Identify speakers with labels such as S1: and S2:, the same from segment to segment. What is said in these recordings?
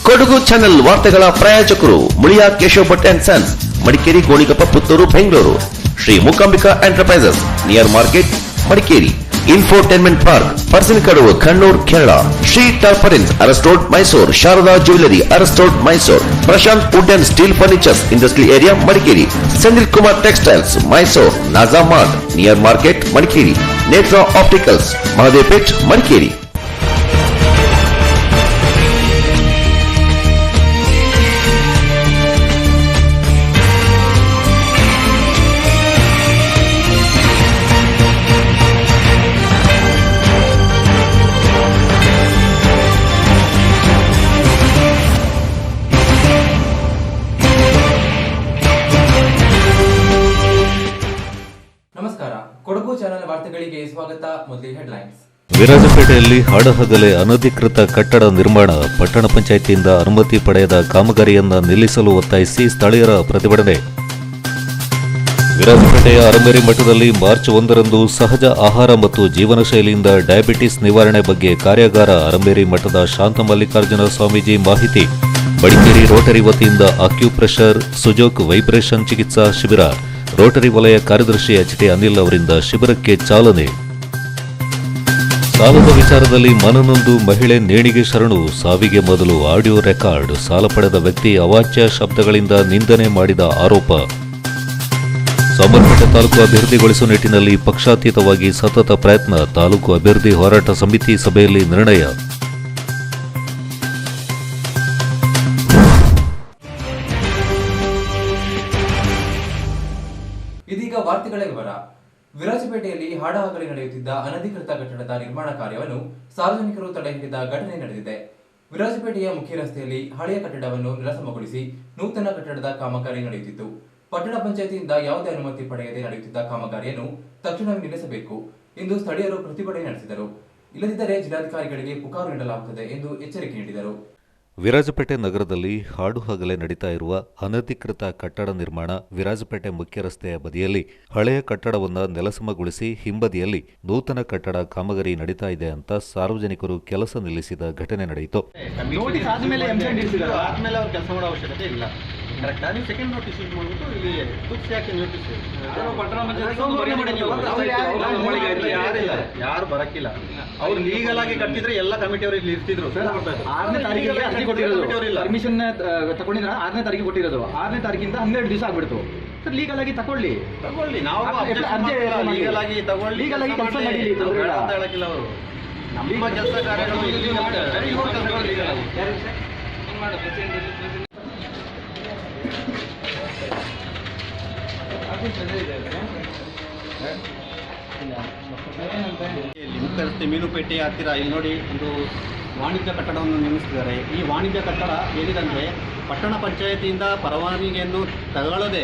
S1: Kodagu channel ವಾರ್ತೆಗಳ ಪ್ರಾಯೋಜಕರು Muliya Keshav Bhat and sons, Madikeri, Gonikoppa, Puttur, Bengaluru. Shri Mookambika enterprises, near market, Madikeri. Infotainment park, Parassinikadavu, Kannur, Kerala. Shri ಟಾರ್ಪರಿನ್ಸ್, Urs road, Mysuru. Sharada jewellery, Urs road, Mysuru. Prashanth wood and steel furnitures, industrial area, Madikeri. Sandil Kumar textiles, Mysuru. Naja mart, near market, Madikeri. Netra opticals, Mahadevpet, Madikeri.
S2: ನಮಸ್ಕಾರ, Kodagu channel ವಾರ್ತೆಗಳಿಗೆ ಸ್ವಾಗತ. ಮೊದಲಿಗೆ headlines.
S3: ವಿರಾಜಪೇಟೆಯಲ್ಲಿ ಹಾಡಹಗಲೇ ಅನಧಿಕೃತ ಕಟ್ಟಡ ನಿರ್ಮಾಣ, ಪಟ್ಟಣ ಪಂಚಾಯಿತಿಯಿಂದ ಅನುಮತಿ ಪಡೆಯದ ಕಾಮಗಾರಿಯನ್ನ ನಿಲ್ಲಿಸಲು ಒತ್ತಾಯಿಸಿ ಸ್ಥಳೀಯರ ಪ್ರತಿಭಟನೆ. ವಿರಾಜಪೇಟೆಯ ಅರಮೇರಿ ಮಠದಲ್ಲಿ ಮಾರ್ಚ್ 1ರಂದು ಸಹಜ ಆಹಾರ ಮತ್ತು ಜೀವನ ಶೈಲಿಯಿಂದ ಡಯಾಬಿಟಿಸ್ ನಿವಾರಣೆ ಬಗ್ಗೆ ಕಾರ್ಯಾಗಾರ. ಅರಮೇರಿ ಮಠದ ಶಾಂತ ಮಲ್ಲಿಕಾರ್ಜುನ ಸ್ವಾಮೀಜಿ ಮಾಹಿತಿ. ಮಡಿಕೇರಿ ರೋಟರಿ ವತಿಯಿಂದ ಅಕ್ಯುಪ್ರೆಷರ್, ಸುಜೋಕ್ ವೈಬ್ರೇಷನ್ ಚಿಕಿತ್ಸಾ ಶಿಬಿರ. ರೋಟರಿ ವಲಯ ಕಾರ್ಯದರ್ಶಿ ಎಚ್.ಟಿ. ಅನಿಲ್ ಅವರಿಂದ ಶಿಬಿರಕ್ಕೆ ಚಾಲನೆ. ಸಾಲದ ವಿಚಾರದಲ್ಲಿ ಮನನೊಂದು ಮಹಿಳೆ ನೇಣಿಗೆ ಶರಣು, ಸಾವಿಗೆ ಮೊದಲು ಆಡಿಯೋ ರೆಕಾರ್ಡ್. ಸಾಲ ಪಡೆದ ವ್ಯಕ್ತಿ ಅವಾಚ್ಯ ಶಬ್ದಗಳಿಂದ ನಿಂದನೆ ಮಾಡಿದ ಆರೋಪ. ಸೋಮವಾರಪೇಟೆ ತಾಲೂಕು ಅಭಿವೃದ್ಧಿಗೊಳಿಸುವ ನಿಟ್ಟಿನಲ್ಲಿ ಪಕ್ಷಾತೀತವಾಗಿ ಸತತ ಪ್ರಯತ್ನ, ತಾಲೂಕು ಅಭಿವೃದ್ಧಿ ಹೋರಾಟ ಸಮಿತಿ ಸಭೆಯಲ್ಲಿ ನಿರ್ಣಯ.
S2: ಇದೀಗ ವಾರ್ತೆಗಳ ವಿವರ. ವಿರಾಜಪೇಟೆಯಲ್ಲಿ ಹಾಡಹಗಲೇ ನಡೆಯುತ್ತಿದ್ದ ಅನಧಿಕೃತ ಕಟ್ಟಡದ ನಿರ್ಮಾಣ ಕಾರ್ಯವನ್ನು ಸಾರ್ವಜನಿಕರು ತಡೆ ಹಿಡಿದ ಘಟನೆ ನಡೆದಿದೆ. ವಿರಾಜಪೇಟೆಯ ಮುಖ್ಯ ರಸ್ತೆಯಲ್ಲಿ ಹಳೆಯ ಕಟ್ಟಡವನ್ನು ನೆಲಸಮಗೊಳಿಸಿ ನೂತನ ಕಟ್ಟಡದ ಕಾಮಗಾರಿ ನಡೆಯುತ್ತಿತ್ತು. ಪಟ್ಟಣ ಪಂಚಾಯಿತಿಯಿಂದ ಯಾವುದೇ ಅನುಮತಿ ಪಡೆಯದೆ ನಡೆಯುತ್ತಿದ್ದ ಕಾಮಗಾರಿಯನ್ನು ತಕ್ಷಣವೇ ನಿಲ್ಲಿಸಬೇಕು ಎಂದು ಸ್ಥಳೀಯರು ಪ್ರತಿಭಟನೆ ನಡೆಸಿದರು. ಇಲ್ಲದಿದ್ದರೆ ಜಿಲ್ಲಾಧಿಕಾರಿಗಳಿಗೆ ಪುಕಾರು ನೀಡಲಾಗುತ್ತದೆ ಎಂದು ಎಚ್ಚರಿಕೆ ನೀಡಿದರು.
S3: ವಿರಾಜಪೇಟೆ ನಗರದಲ್ಲಿ ಹಾಡುಹಗಲೇ ನಡೀತಾ ಇರುವ ಅನಧಿಕೃತ ಕಟ್ಟಡ ನಿರ್ಮಾಣ. ವಿರಾಜಪೇಟೆ ಮುಖ್ಯ ರಸ್ತೆಯ ಬದಿಯಲ್ಲಿ ಹಳೆಯ ಕಟ್ಟಡವನ್ನು ನೆಲಸಮಗೊಳಿಸಿ ಹಿಂಬದಿಯಲ್ಲಿ ನೂತನ ಕಟ್ಟಡ ಕಾಮಗಾರಿ ನಡೀತಾ ಇದೆ ಅಂತ ಸಾರ್ವಜನಿಕರು ಕೆಲಸ ನಿಲ್ಲಿಸಿದ ಘಟನೆ ನಡೆಯಿತು.
S4: ನೋಟಿಸ್ ಆದ್ಮೇಲೆ ಆದ್ಮೇಲೆ ಅವ್ರು ಕೆಲಸ ಮಾಡೋ ಅವಶ್ಯಕತೆ ಇಲ್ಲ. ಕರೆಕ್ಟ್ ಆಗಿ ಸೆಕೆಂಡ್ ನೋಟಿಸ್ ಯೂಸ್ ಮಾಡ್ಬಿಟ್ಟು ಇಲ್ಲಿ ತುಕ್ಸ್ ಯಾಕೆ ನೋಟಿಸ್ ಯಾರು ಬರಕ್ಕಿಲ್ಲ. ಅವ್ರು ಲೀಗಲ್ ಆಗಿ ಕಟ್ಟಿದ್ರೆ ಎಲ್ಲ ಕಮಿಟಿ ಅವರು ಇಲ್ಲಿ ಇರ್ತಿದ್ರು. 6ನೇ ತಾರೀಕಿಗೆ ಅರ್ಜಿ ಕೊಟ್ಟಿರೋದು, ಪರ್ಮಿಷನ್ ತಗೊಂಡಿದ್ರೆ 6ನೇ ತಾರೀಕಿಗೆ ಕೊಟ್ಟಿರೋದು. 6ನೇ ತಾರೀಕಿಂದ 12 ದಿವಸ ಆಗ್ಬಿಡ್ತು. ಸರ್ ಲೀಗಲ್ ಆಗಿ ತಗೊಳ್ಳಿ, ನಾವು ಲೀಗಲ್ ಆಗಿ ತಗೊಳ್ಳಿ, ಲೀಗಲ್ ಆಗಿ ಕೆಲಸ ನಡೀಲಿ ಅಂತ ಹೇಳಕ್ಕಿಲ್ಲ. ಅವರು ನಮ್ಮ ಕೆಲಸ ಕಾರ್ಯಗಳು ಮುಖ್ಯ ರಸ್ತೆ ಮೀನುಪೇಟೆ ಹತ್ತಿರ ಇಲ್ಲಿ ನೋಡಿ ಒಂದು ವಾಣಿಜ್ಯ ಕಟ್ಟಡವನ್ನು ನಿರ್ಮಿಸಿದ್ದಾರೆ. ಈ ವಾಣಿಜ್ಯ ಕಟ್ಟಡ ಏನಿದೆ ಪಟ್ಟಣ ಪಂಚಾಯಿತಿಯಿಂದ ಪರವಾನಗಿಯನ್ನು ತಗೊಳ್ಳದೆ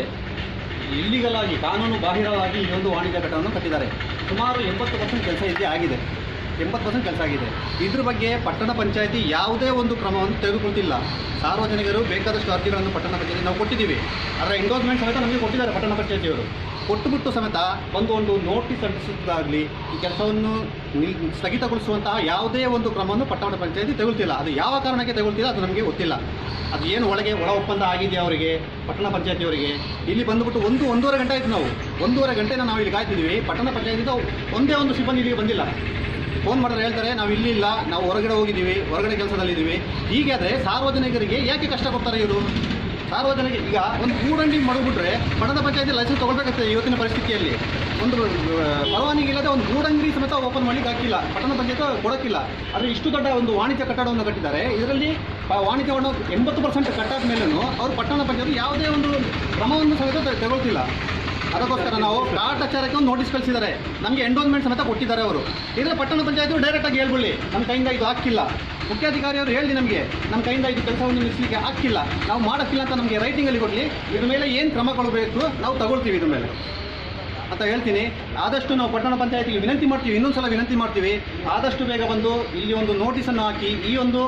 S4: ಇಲ್ಲಿಗಲ್ ಆಗಿ ಕಾನೂನು ಬಾಹಿರವಾಗಿ ಈ ಒಂದು ವಾಣಿಜ್ಯ ಕಟ್ಟಡವನ್ನು ಕಟ್ಟಿದ್ದಾರೆ. ಸುಮಾರು 80% ಕೆಲಸ ಇಲ್ಲಿ ಆಗಿದೆ. 80% ಕೆಲಸ ಆಗಿದೆ. ಇದ್ರ ಬಗ್ಗೆ ಪಟ್ಟಣ ಪಂಚಾಯಿತಿ ಯಾವುದೇ ಒಂದು ಕ್ರಮವನ್ನು ತೆಗೆದುಕೊಳ್ತಿಲ್ಲ. ಸಾರ್ವಜನಿಕರು ಬೇಕಾದಷ್ಟು ಅರ್ಜಿಗಳನ್ನು ಪಟ್ಟಣ ಪಂಚಾಯಿತಿ ನಾವು ಕೊಟ್ಟಿದ್ದೀವಿ. ಅದರ ಎಂಡೋಸ್ಮೆಂಟ್ ಸಮೇತ ನಮಗೆ ಕೊಟ್ಟಿದ್ದಾರೆ ಪಟ್ಟಣ ಪಂಚಾಯಿತಿಯವರು. ಕೊಟ್ಟುಬಿಟ್ಟು ಸಮೇತ ಒಂದು ನೋಟಿಸ್ ಅಂಟಿಸೋದಾಗಲಿ ಈ ಕೆಲಸವನ್ನು ಸ್ಥಗಿತಗೊಳಿಸುವಂತಹ ಯಾವುದೇ ಒಂದು ಕ್ರಮವನ್ನು ಪಟ್ಟಣ ಪಂಚಾಯಿತಿ ತೆಗೊಳ್ತಿಲ್ಲ. ಅದು ಯಾವ ಕಾರಣಕ್ಕೆ ತೆಗೊಳ್ತಿಲ್ಲ ಅದು ನಮಗೆ ಗೊತ್ತಿಲ್ಲ. ಅದು ಏನು ಒಳ ಒಪ್ಪಂದ ಆಗಿದೆಯಾ ಅವರಿಗೆ, ಪಟ್ಟಣ ಪಂಚಾಯಿತಿಯವರಿಗೆ. ಇಲ್ಲಿ ಬಂದುಬಿಟ್ಟು 1-1.5 ಗಂಟೆ ಆಯಿತು. ನಾವು 1.5 ಗಂಟೆನ ನಾವು ಇಲ್ಲಿ ಕಾಯ್ತಿದ್ದೀವಿ. ಪಟ್ಟಣ ಪಂಚಾಯಿತಿಯಿಂದ ಒಂದೇ ಒಂದು ಸಿಬ್ಬಂದಿ ಇಲ್ಲಿಗೆ ಬಂದಿಲ್ಲ. ಫೋನ್ ಮಾಡಿದ್ರೆ ಹೇಳ್ತಾರೆ ನಾವು ಇಲ್ಲಿಲ್ಲ, ನಾವು ಹೊರಗಡೆ ಹೋಗಿದ್ದೀವಿ, ಹೊರಗಡೆ ಕೆಲಸದಲ್ಲಿದ್ದೀವಿ. ಹೀಗಾದರೆ ಸಾರ್ವಜನಿಕರಿಗೆ ಯಾಕೆ ಕಷ್ಟ ಕೊಡ್ತಾರೆ ಇವರು? ಸಾರ್ವಜನಿಕರಿಗೆ ಈಗ ಒಂದು ಗೂಡಂಗಡಿ ಮಾಡಿಬಿಟ್ರೆ ಪಟ್ಟಣ ಪಂಚಾಯಿತಿ ಲೈಸೆನ್ಸ್ ತೊಗೊಳ್ಬೇಕಾಗ್ತದೆ. ಇವತ್ತಿನ ಪರಿಸ್ಥಿತಿಯಲ್ಲಿ ಒಂದು ಪರವಾನಗಿ ಇಲ್ಲದೆ ಒಂದು ಗೂಡಂಗಡಿ ಸಮೇತ ಓಪನ್ ಮಾಡಲಿಕ್ಕೆ ಹಾಕಿಲ್ಲ, ಪಟ್ಟಣ ಪಂಚಾಯತ್ ಕೊಡೋಕ್ಕಿಲ್ಲ. ಆದರೆ ಇಷ್ಟು ದೊಡ್ಡ ಒಂದು ವಾಣಿಜ್ಯ ಕಟ್ಟಡವನ್ನು ಕಟ್ಟಿದ್ದಾರೆ. ಇದರಲ್ಲಿ ವಾಣಿಜ್ಯವನ್ನು 80% ಕಟ್ಟಾದ ಮೇಲೂ ಅವರು ಪಟ್ಟಣ ಪಂಚಾಯತ್ ಯಾವುದೇ ಒಂದು ಕ್ರಮವನ್ನು ಸಮೇತ ತಗೊಳ್ತಿಲ್ಲ. ಅದಕ್ಕೋಸ್ಕರ ನಾವು ಕಾಟಾಚಾರಕ್ಕೆ ಒಂದು ನೋಟಿಸ್ ಕಳಿಸಿದ್ದಾರೆ. ನಮಗೆ ಎಂಡೋಸ್ಮೆಂಟ್ ಸಮೇತ ಕೊಟ್ಟಿದ್ದಾರೆ ಅವರು. ಇದರ ಪಟ್ಟಣ ಪಂಚಾಯತ್ ಡೈರೆಕ್ಟಾಗಿ ಹೇಳ್ಬಿಡಿ ನಮ್ಮ ಕೈಯಿಂದ ಇದು ಹಾಕಿಲ್ಲ. ಮುಖ್ಯಾಧಿಕಾರಿಯವರು ಹೇಳಿ ನಮಗೆ ನಮ್ಮ ಕೈಯಿಂದ ಇದು ಕೆಲಸವನ್ನು ನಿಲ್ಲಿಸಲಿಕ್ಕೆ ಹಾಕಿಲ್ಲ, ನಾವು ಮಾಡೋಕ್ಕಿಲ್ಲ ಅಂತ ನಮಗೆ ರೈಟಿಂಗಲ್ಲಿ ಕೊಡಲಿ. ಇದ್ರ ಮೇಲೆ ಏನು ಕ್ರಮ ಕೊಡಬೇಕು ನಾವು ತಗೊಳ್ತೀವಿ ಇದ್ರ ಮೇಲೆ. ಅಂತ ಹೇಳ್ತೀನಿ. ಆದಷ್ಟು ನಾವು ಪಟ್ಟಣ ಪಂಚಾಯತಿಗೆ ವಿನಂತಿ ಮಾಡ್ತೀವಿ, ಇನ್ನೊಂದ್ಸಲ ವಿನಂತಿ ಮಾಡ್ತೀವಿ, ಆದಷ್ಟು ಬೇಗ ಬಂದು ಇಲ್ಲಿ ಒಂದು ನೋಟಿಸನ್ನು ಹಾಕಿ ಈ ಒಂದು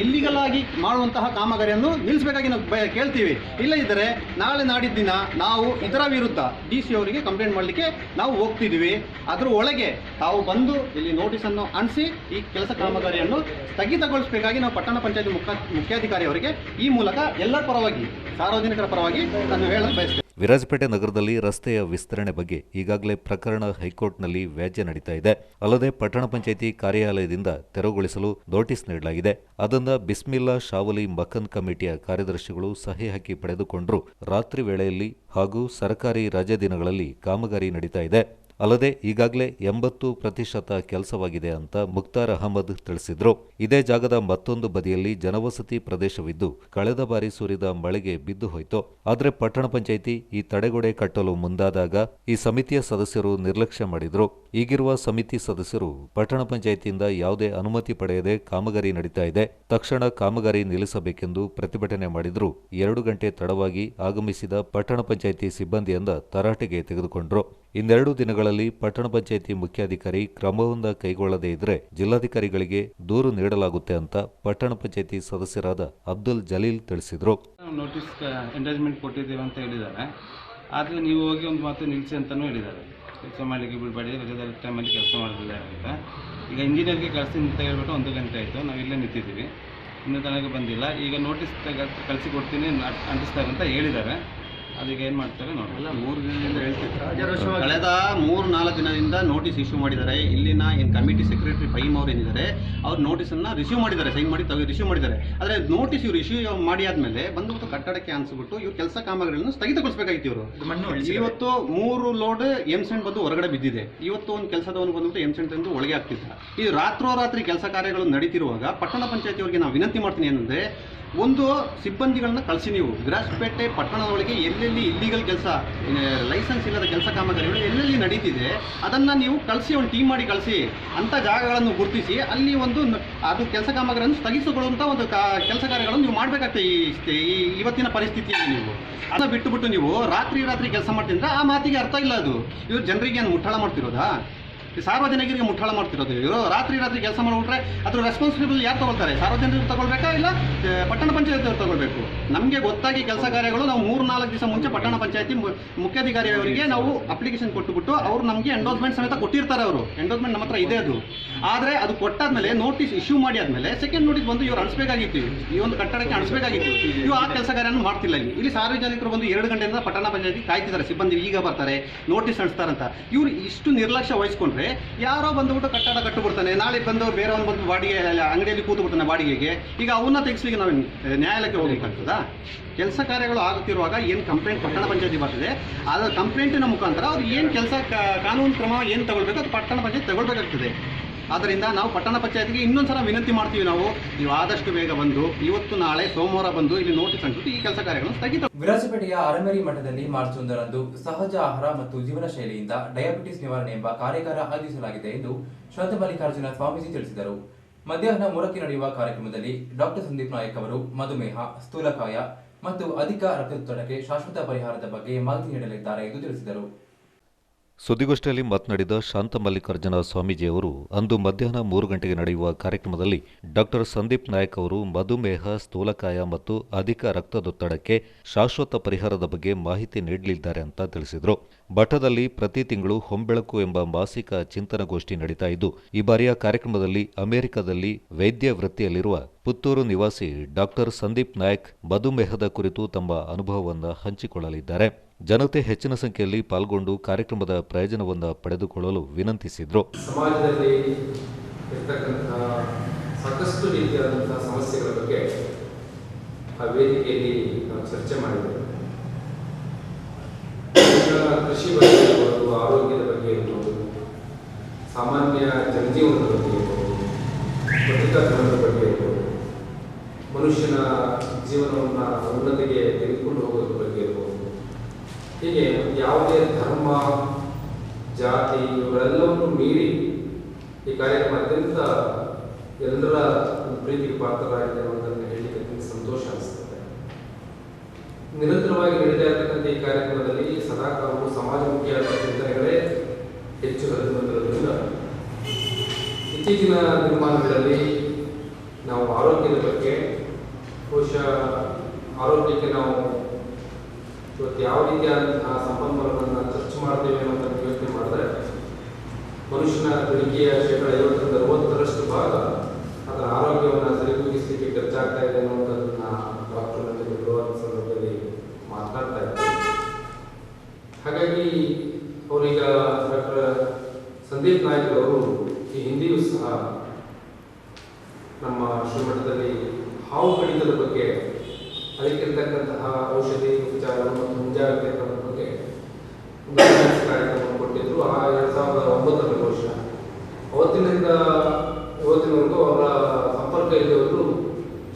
S4: ಇಲ್ಲಿಗಲ್ ಆಗಿ ಮಾಡುವಂತಹ ಕಾಮಗಾರಿಯನ್ನು ನಿಲ್ಲಿಸಬೇಕಾಗಿ ನಾವು ಕೇಳ್ತೀವಿ. ಇಲ್ಲದಿದ್ದರೆ ನಾಳೆ ನಾಡಿದ್ದಿನ ನಾವು ಇದರ ವಿರುದ್ಧ DC ಅವರಿಗೆ ಕಂಪ್ಲೇಂಟ್ ಮಾಡಲಿಕ್ಕೆ ನಾವು ಹೋಗ್ತಿದ್ದೀವಿ. ಅದರ ಒಳಗೆ ತಾವು ಬಂದು ಇಲ್ಲಿ ನೋಟಿಸನ್ನು ಅಂಟಿಸಿ ಈ ಕೆಲಸ ಕಾಮಗಾರಿಯನ್ನು ಸ್ಥಗಿತಗೊಳಿಸಬೇಕಾಗಿ ನಾವು ಪಟ್ಟಣ ಪಂಚಾಯತಿ ಮುಖ್ಯಾಧಿಕಾರಿ ಅವರಿಗೆ ಈ ಮೂಲಕ ಎಲ್ಲರ ಪರವಾಗಿ, ಸಾರ್ವಜನಿಕರ ಪರವಾಗಿ ನಾನು ಹೇಳಲು ಬಯಸ್ತೇನೆ.
S3: ವಿರಾಜಪೇಟೆ ನಗರದಲ್ಲಿ ರಸ್ತೆಯ ವಿಸ್ತರಣೆ ಬಗ್ಗೆ ಈಗಾಗಲೇ ಪ್ರಕರಣ ಹೈಕೋರ್ಟ್ನಲ್ಲಿ ವ್ಯಾಜ್ಯ ನಡೀತಾ ಇದೆ. ಅಲ್ಲದೆ ಪಟ್ಟಣ ಪಂಚಾಯಿತಿ ಕಾರ್ಯಾಲಯದಿಂದ ತೆರವುಗೊಳಿಸಲು ನೋಟಿಸ್ ನೀಡಲಾಗಿದೆ. ಅದನ್ನ ಬಿಸ್ಮಿಲ್ಲಾ ಶಾವಲಿ ಮಕನ್ ಕಮಿಟಿಯ ಕಾರ್ಯದರ್ಶಿಗಳು ಸಹಿ ಹಾಕಿ ಪಡೆದುಕೊಂಡರು. ರಾತ್ರಿ ವೇಳೆಯಲ್ಲಿ ಹಾಗೂ ಸರ್ಕಾರಿ ರಜೆ ದಿನಗಳಲ್ಲಿ ಕಾಮಗಾರಿ ನಡೀತಾ ಇದೆ. ಅಲ್ಲದೆ ಈಗಾಗಲೇ 80% ಕೆಲಸವಾಗಿದೆ ಅಂತ ಮುಕ್ತಾರ್ ಅಹಮದ್ ತಿಳಿಸಿದ್ರು. ಇದೇ ಜಾಗದ ಮತ್ತೊಂದು ಬದಿಯಲ್ಲಿ ಜನವಸತಿ ಪ್ರದೇಶವಿದ್ದು ಕಳೆದ ಬಾರಿ ಸುರಿದ ಮಳೆಗೆ ಬಿದ್ದು ಹೋಯಿತು. ಆದರೆ ಪಟ್ಟಣ ಪಂಚಾಯಿತಿ ಈ ತಡೆಗೋಡೆ ಕಟ್ಟಲು ಮುಂದಾದಾಗ ಈ ಸಮಿತಿಯ ಸದಸ್ಯರು ನಿರ್ಲಕ್ಷ್ಯ ಮಾಡಿದ್ರು. ಈಗಿರುವ ಸಮಿತಿ ಸದಸ್ಯರು ಪಟ್ಟಣ ಪಂಚಾಯಿತಿಯಿಂದ ಯಾವುದೇ ಅನುಮತಿ ಪಡೆಯದೆ ಕಾಮಗಾರಿ ನಡೀತಾ ಇದೆ, ತಕ್ಷಣ ಕಾಮಗಾರಿ ನಿಲ್ಲಿಸಬೇಕೆಂದು ಪ್ರತಿಭಟನೆ ಮಾಡಿದ್ರು. 2 ಗಂಟೆ ತಡವಾಗಿ ಆಗಮಿಸಿದ ಪಟ್ಟಣ ಪಂಚಾಯಿತಿ ಸಿಬ್ಬಂದಿಯಿಂದ ತರಾಟೆಗೆ ತೆಗೆದುಕೊಂಡ್ರು. ಇನ್ನೆರಡು ದಿನಗಳಲ್ಲಿ ಪಟ್ಟಣ ಪಂಚಾಯಿತಿ ಮುಖ್ಯಾಧಿಕಾರಿ ಕ್ರಮವೊಂದ ಕೈಗೊಳ್ಳದೇ ಇದ್ರೆ ಜಿಲ್ಲಾಧಿಕಾರಿಗಳಿಗೆ ದೂರು ನೀಡಲಾಗುತ್ತೆ ಅಂತ ಪಟ್ಟಣ ಪಂಚಾಯಿತಿ ಸದಸ್ಯರಾದ ಅಬ್ದುಲ್ ಜಲೀಲ್ ತಿಳಿಸಿದ್ರು.
S5: ನೋಟಿಸ್ ಎಂಡೇಜ್ಮೆಂಟ್ ಕೊಟ್ಟಿದ್ದೀವಿ ಅಂತ ಹೇಳಿದ್ದಾರೆ. ಆದರೆ ನೀವು ಹೋಗಿ ಒಂದು ಮಾತು ನಿಲ್ಲಿಸಿ ಅಂತಲೂ ಹೇಳಿದ್ದಾರೆ. ಕೆಲಸ ಮಾಡಲಿಕ್ಕೆ ಬಿಡಬೇಡಿ, ರಜದ ಟೈಮಲ್ಲಿ ಕೆಲಸ ಮಾಡಲಿಲ್ಲ ಅಂತ. ಈಗ ಇಂಜಿನಿಯರ್ಗೆ ಕಳಿಸಿ ಅಂತ ಹೇಳ್ಬಿಟ್ಟು 1 ಗಂಟೆ ಆಯಿತು, ನಾವು ಇಲ್ಲೇ ನಿಂತಿದ್ದೀವಿ, ಇನ್ನೂ ತನಕ ಬಂದಿಲ್ಲ. ಈಗ ನೋಟಿಸ್ ಕಳಿಸಿ ಕೊಡ್ತೀನಿ ಅಂಟಿಸ್ತಾರೆ ಅಂತ ಹೇಳಿದ್ದಾರೆ. ಅದಕ್ಕೆ ಏನು ಮಾಡ್ತಾರೆ ನೋಡಿ.
S4: 3 ದಿನದಿಂದ ಹೇಳ್ತಿದ್ರು. ಕಳೆದ 3-4 ದಿನದಿಂದ ನೋಟಿಸ್ ಇಶ್ಯೂ ಮಾಡಿದ್ದಾರೆ. ಇಲ್ಲಿನ ಏನು ಕಮಿಟಿ ಸೆಕ್ರೆಟರಿ ಫೈಮ್ ಅವ್ರು ಏನಿದ್ದಾರೆ ಅವ್ರು ನೋಟಿಸನ್ನು ರಿಸೀವ್ ಮಾಡಿದ್ದಾರೆ, ಸೈನ್ ಮಾಡಿ ರಿಸೀವ್ ಮಾಡಿದ್ದಾರೆ. ಆದರೆ ನೋಟಿಸ್ ಇವರು ಇಶ್ಯೂ ಮಾಡಿ ಆದಮೇಲೆ ಬಂದುಬಿಟ್ಟು ಕಟ್ಟಡಕ್ಕೆ ಅನ್ಸ್ಬಿಟ್ಟು ಇವ್ರು ಕೆಲಸ ಕಾಮಗಾರಿಗಳನ್ನು ಸ್ಥಗಿತಗೊಳಿಸಬೇಕಾಗಿತ್ತು. ಇವರು ಇವತ್ತು 3 ಲೋಡ್ ಎಮ್ಸೆಂಟ್ ಬಂದು ಹೊರಗಡೆ ಬಿದ್ದಿದೆ. ಇವತ್ತು ಒಂದು ಕೆಲಸದವನು ಬಂದುಬಿಟ್ಟು ಎಮ್ಸೆಂಟ್ ತಂದು ಒಳಗೆ ಆಗ್ತಿದ್ದ. ಇದು ರಾತ್ರೋರಾತ್ರಿ ಕೆಲಸ ಕಾರ್ಯಗಳು ನಡೀತಿರುವಾಗ ಪಟ್ಟಣ ಪಂಚಾಯತಿಯವರಿಗೆ ನಾವು ವಿನಂತಿ ಮಾಡ್ತೀನಿ ಏನಂದರೆ, ಒಂದು ಸಿಬ್ಬಂದಿಗಳನ್ನ ಕಳಿಸಿ ನೀವು ವಿರಾಜಪೇಟೆ ಪಟ್ಟಣದೊಳಗೆ ಎಲ್ಲೆಲ್ಲಿ ಇಲ್ಲಿಗಲ್ ಕೆಲಸ, ಲೈಸೆನ್ಸ್ ಇಲ್ಲದ ಕೆಲಸ ಕಾಮಗಾರಿಗಳು ಎಲ್ಲೆಲ್ಲಿ ನಡೀತಿದೆ ಅದನ್ನು ನೀವು ಕಳಿಸಿ, ಒಂದು ಟೀಮ್ ಮಾಡಿ ಕಳಿಸಿ, ಅಂಥ ಜಾಗಗಳನ್ನು ಗುರುತಿಸಿ ಅಲ್ಲಿ ಒಂದು ಅದು ಕೆಲಸ ಕಾಮಗಾರಿಯನ್ನು ಸ್ಥಗಿಸಿಕೊಳ್ಳುವಂಥ ಒಂದು ಕೆಲಸ ಕಾರ್ಯಗಳನ್ನು ನೀವು ಮಾಡಬೇಕಾಗ್ತದೆ. ಈ ಇವತ್ತಿನ ಪರಿಸ್ಥಿತಿಯಲ್ಲಿ ನೀವು ಅದನ್ನು ಬಿಟ್ಟು ನೀವು ರಾತ್ರಿ ಕೆಲಸ ಮಾಡ್ತಿದ್ರೆ ಆ ಮಾತಿಗೆ ಅರ್ಥ ಇಲ್ಲ. ಅದು ಇವರು ಜನರಿಗೆ ಏನು ಮುಟ್ಟಾಳ ಮಾಡ್ತಿರೋದಾ? ಸಾರ್ವಜನಿಕರಿಗೆ ಮುಟ್ಟಾಳ ಮಾಡ್ತಿರೋದು. ಇವರು ರಾತ್ರಿ ಕೆಲಸ ಮಾಡಿಬಿಟ್ರೆ ಅದ್ರ ರೆಸ್ಪಾನ್ಸಿಬಲ್ ಯಾರು ತಗೊಳ್ತಾರೆ? ಸಾರ್ವಜನಿಕರು ತಗೊಳ್ಬೇಕಾ ಇಲ್ಲ ಪಟ್ಟಣ ಪಂಚಾಯತಿ ಅವ್ರು ತಗೊಳ್ಬೇಕು? ನಮಗೆ ಗೊತ್ತಾಗಿ ಕೆಲಸ ಕಾರ್ಯಗಳು ನಾವು 3-4 ದಿವಸ ಮುಂಚೆ ಪಟ್ಟಣ ಪಂಚಾಯತಿ ಮುಖ್ಯಾಧಿಕಾರಿ ಅವರಿಗೆ ನಾವು ಅಪ್ಲಿಕೇಶನ್ ಕೊಟ್ಟುಬಿಟ್ಟು ಅವ್ರು ನಮಗೆ ಎಂಡೋಸ್ಮೆಂಟ್ ಸಮೇತ ಕೊಟ್ಟಿರ್ತಾರೆ. ಅವರು ಎಂಡೋಸ್ಮೆಂಟ್ ನಮ್ಮ ಹತ್ರ ಇದೆ. ಅದು ಆದರೆ ಅದು ಕೊಟ್ಟಾದ್ಮೇಲೆ ನೋಟಿಸ್ ಇಶ್ಯೂ ಮಾಡಿ ಆದಮೇಲೆ ಸೆಕೆಂಡ್ ನೋಟಿಸ್ ಬಂದು ಇವ್ರು ಅಣಿಸ್ಬೇಕಾಗಿತ್ತು, ಈ ಒಂದು ಕಟ್ಟಡಕ್ಕೆ ಅಣಿಸ್ಬೇಕಾಗಿತ್ತು. ಇವು ಆ ಕೆಲಸ ಕಾರ್ಯವನ್ನು ಮಾಡ್ತಿಲ್ಲ. ಇಲ್ಲಿ ಸಾರ್ವಜನಿಕರು ಬಂದು 2 ಗಂಟೆಯಿಂದ ಪಟ್ಟಣ ಪಂಚಾಯತಿ ಕಾಯ್ತಿದ್ದಾರೆ, ಸಿಬ್ಬಂದಿ ಈಗ ಬರ್ತಾರೆ ನೋಟಿಸ್ ಅಣಿಸ್ತಾರಂತ. ಇವ್ರು ಇಷ್ಟು ನಿರ್ಲಕ್ಷ್ಯ ವಹಿಸ್ಕೊಂಡ್ರೆ ಯಾರೋ ಬಂದುಬಿಟ್ಟು ಕಟ್ಟಡ ಕಟ್ಟುಬಿಡ್ತಾನೆ, ನಾಳೆ ಬಂದವರು ಬೇರೆಯವ್ನು ಬಂದು ಬಾಡಿಗೆ ಅಂಗಡಿಯಲ್ಲಿ ಕೂತು ಬಿಡ್ತಾನೆ ಬಾಡಿಗೆಗೆ. ಈಗ ಅವನ್ನ ತೆಗಿಸ್ಲಿಕ್ಕೆ ನಾವು ನ್ಯಾಯಾಲಯಕ್ಕೆ ಹೋಗ್ಲಿಕ್ಕಾಗ್ತದಾ? ಕೆಲಸ ಕಾರ್ಯಗಳು ಆಗುತ್ತಿರುವಾಗ ಏನು ಕಂಪ್ಲೇಂಟ್ ಪಟ್ಟಣ ಪಂಚಾಯತಿ ಬರ್ತದೆ, ಅದರ ಕಂಪ್ಲೇಂಟಿನ ಮುಖಾಂತರ ಅವ್ರು ಏನು ಕೆಲಸ ಕಾನೂನು ಕ್ರಮ ಏನು ತಗೊಳ್ಬೇಕು ಅದು ಪಟ್ಟಣ ಪಂಚಾಯತ್ ತಗೊಳ್ಬೇಕಾಗ್ತದೆ. ಆದ್ದರಿಂದ ನಾವು ಪಟ್ಟಣ ಪಂಚಾಯತಿಗೆ ಇನ್ನೊಂದ್ಸಲ ವಿನಂತಿ ಮಾಡ್ತೀವಿ. ನೀವು ಆದಷ್ಟು ಬೇಗ ಬಂದು ಇವತ್ತು ನಾಳೆ ಸೋಮವಾರ ಬಂದು ಇಲ್ಲಿ ನೋಟಿಸ್ ಅಂಟಿಬಿಟ್ಟು ಈ ಕೆಲಸ ಕಾರ್ಯಗಳನ್ನು ಸ್ಥಗಿತ.
S2: ವಿರಾಜಪೇಟೆಯ ಅರಮೇರಿ ಮಠದಲ್ಲಿ ಮಾರ್ಚ್ 1ರಂದು ಸಹಜ ಆಹಾರ ಮತ್ತು ಜೀವನ ಶೈಲಿಯಿಂದ ಡಯಾಬಿಟಿಸ್ ನಿವಾರಣೆ ಎಂಬ ಕಾರ್ಯಾಗಾರ ಆಯೋಜಿಸಲಾಗಿದೆ ಎಂದು ಶಾಂತ ಮಲ್ಲಿಕಾರ್ಜುನ ಸ್ವಾಮೀಜಿ ತಿಳಿಸಿದರು. ಮಧ್ಯಾಹ್ನ 3ಕ್ಕೆ ನಡೆಯುವ ಕಾರ್ಯಕ್ರಮದಲ್ಲಿ ಡಾಕ್ಟರ್ ಸಂದೀಪ್ ನಾಯಕ್ ಅವರು ಮಧುಮೇಹ, ಸ್ಥೂಲಕಾಯ ಮತ್ತು ಅಧಿಕ ರಕ್ತದೊತ್ತಡಕ್ಕೆ ಶಾಶ್ವತ ಪರಿಹಾರದ ಬಗ್ಗೆ ಮಾಹಿತಿ ನೀಡಲಿದ್ದಾರೆ ಎಂದು ತಿಳಿಸಿದರು.
S3: ಸುದ್ದಿಗೋಷ್ಠಿಯಲ್ಲಿ ಮಾತನಾಡಿದ ಶಾಂತ ಮಲ್ಲಿಕಾರ್ಜುನ ಸ್ವಾಮೀಜಿಯವರು ಅಂದು ಮಧ್ಯಾಹ್ನ 3 ಗಂಟೆಗೆ ನಡೆಯುವ ಕಾರ್ಯಕ್ರಮದಲ್ಲಿ ಡಾಕ್ಟರ್ ಸಂದೀಪ್ ನಾಯಕ್ ಅವರು ಮಧುಮೇಹ, ಸ್ಥೂಲಕಾಯ ಮತ್ತು ಅಧಿಕ ರಕ್ತದೊತ್ತಡಕ್ಕೆ ಶಾಶ್ವತ ಪರಿಹಾರದ ಬಗ್ಗೆ ಮಾಹಿತಿ ನೀಡಲಿದ್ದಾರೆ ಅಂತ ತಿಳಿಸಿದರು. ಮಠದಲ್ಲಿ ಪ್ರತಿ ತಿಂಗಳು ಹೊಂಬೆಳಕು ಎಂಬ ಮಾಸಿಕ ಚಿಂತನಗೋಷ್ಠಿ ನಡೀತಾ ಇದ್ದು, ಈ ಬಾರಿಯ ಕಾರ್ಯಕ್ರಮದಲ್ಲಿ ಅಮೆರಿಕದಲ್ಲಿ ವೈದ್ಯ ವೃತ್ತಿಯಲ್ಲಿರುವ ಪುತ್ತೂರು ನಿವಾಸಿ ಡಾಕ್ಟರ್ ಸಂದೀಪ್ ನಾಯಕ್ ಮಧುಮೇಹದ ಕುರಿತು ತಮ್ಮ ಅನುಭವವನ್ನು ಹಂಚಿಕೊಳ್ಳಲಿದ್ದಾರೆ. ಜನತೆ ಹೆಚ್ಚಿನ ಸಂಖ್ಯೆಯಲ್ಲಿ ಪಾಲ್ಗೊಂಡು ಕಾರ್ಯಕ್ರಮದ ಪ್ರಯೋಜನವನ್ನು ಪಡೆದುಕೊಳ್ಳಲು ವಿನಂತಿಸಿದರು.
S6: ಸಮಾಜದಲ್ಲಿ ಇರ್ತಕ್ಕಂತಹ ಸಾಕಷ್ಟು ರೀತಿಯಾದಂತಹ ಸಮಸ್ಯೆಗಳ ಬಗ್ಗೆ ಆ ವೇದಿಕೆಯಲ್ಲಿ ನಾವು ಚರ್ಚೆ ಮಾಡಿದ್ದೇವೆ. ಕೃಷಿ ಬಗ್ಗೆ ಇರ್ಬೋದು, ಆರೋಗ್ಯದ ಬಗ್ಗೆ ಇರ್ಬೋದು, ಸಾಮಾನ್ಯ ಜನಜೀವನದ ಬಗ್ಗೆ ಇರ್ಬೋದು, ಭೌತಿಕ ಧರ್ಮದ ಬಗ್ಗೆ ಇರ್ಬೋದು, ಮನುಷ್ಯನ ಜೀವನವನ್ನು ಉನ್ನತಿಗೆ ತೆಗೆದುಕೊಂಡು ಹೋಗೋದ್ರ ಬಗ್ಗೆ ಇರ್ಬೋದು, ಹೀಗೆ ಯಾವುದೇ ಧರ್ಮ, ಜಾತಿ ಇವುಗಳೆಲ್ಲವನ್ನು ಮೀರಿ ಈ ಕಾರ್ಯಕ್ರಮ ಅತ್ಯಂತ ಎಲ್ಲರ ಪ್ರೀತಿಗೆ ಪಾತ್ರರಾಗಿದೆ ಅನ್ನೋದನ್ನು ಹೇಳಲಿಕ್ಕೆ ಸಂತೋಷ ಅನಿಸ್ತದೆ. ನಿರಂತರವಾಗಿ ನಡೀತಾ ಇರತಕ್ಕಂಥ ಈ ಕಾರ್ಯಕ್ರಮದಲ್ಲಿ ಸದಾಕಾಲವು ಸಮಾಜಮುಖಿಯಾದ ಇತ್ತೀಚಿನ ದಿನಮಾನಗಳಲ್ಲಿ ನಾವು ಆರೋಗ್ಯದ ಬಗ್ಗೆ ಬಹುಶಃ ಆರೋಗ್ಯಕ್ಕೆ ನಾವು ಇವತ್ತು ಯಾವ ರೀತಿಯಾದಂತಹ ಸಂಪನ್ಮೂಲಗಳನ್ನು ಖರ್ಚು ಮಾಡ್ತೇವೆ ಅನ್ನೋದನ್ನು ಯೋಚನೆ ಮಾಡಿದ್ರೆ ಮನುಷ್ಯನ ಗಳಿಕೆಯ ಶೇಕಡ 50-60 ಭಾಗ ಅದರ ಆರೋಗ್ಯವನ್ನು ಸರಿದೂಗಿಸಲಿಕ್ಕೆ ಖರ್ಚಾಗ್ತಾ ಇದೆ ಅನ್ನುವಂಥದ್ದನ್ನು ಡಾಕ್ಟರ್ ನನಗೆ ಬರುವ ಸಂದರ್ಭದಲ್ಲಿ ಮಾತನಾಡ್ತಾ ಇದ್ದಾರೆ. ಹಾಗಾಗಿ ಅವರೀಗ ಡಾಕ್ಟರ್ ಸಂದೀಪ್ ನಾಯ್ಕ್ ಅವರು ಈ ಹಿಂದೆಯೂ ಸಹ ನಮ್ಮ ಶ್ರೀಮಠದಲ್ಲಿ ಹಾವು ಕಡಿತದ ಬಗ್ಗೆ ಅದಕ್ಕಿರ್ತಕ್ಕಂತಹ ಔಷಧಿ ಉಪಚಾರ ಮತ್ತು ಮುಂಜಾಗ್ರತೆ ಕ್ರಮದ ಬಗ್ಗೆ ಕಾರ್ಯಕ್ರಮ ಕೊಟ್ಟಿದ್ರು. ಆ 2009 ವರ್ಷ ಅವತ್ತಿನಿಂದ ಇವತ್ತಿನವರೆಗೂ ಅವರ ಸಂಪರ್ಕ ಇದ್ದವರು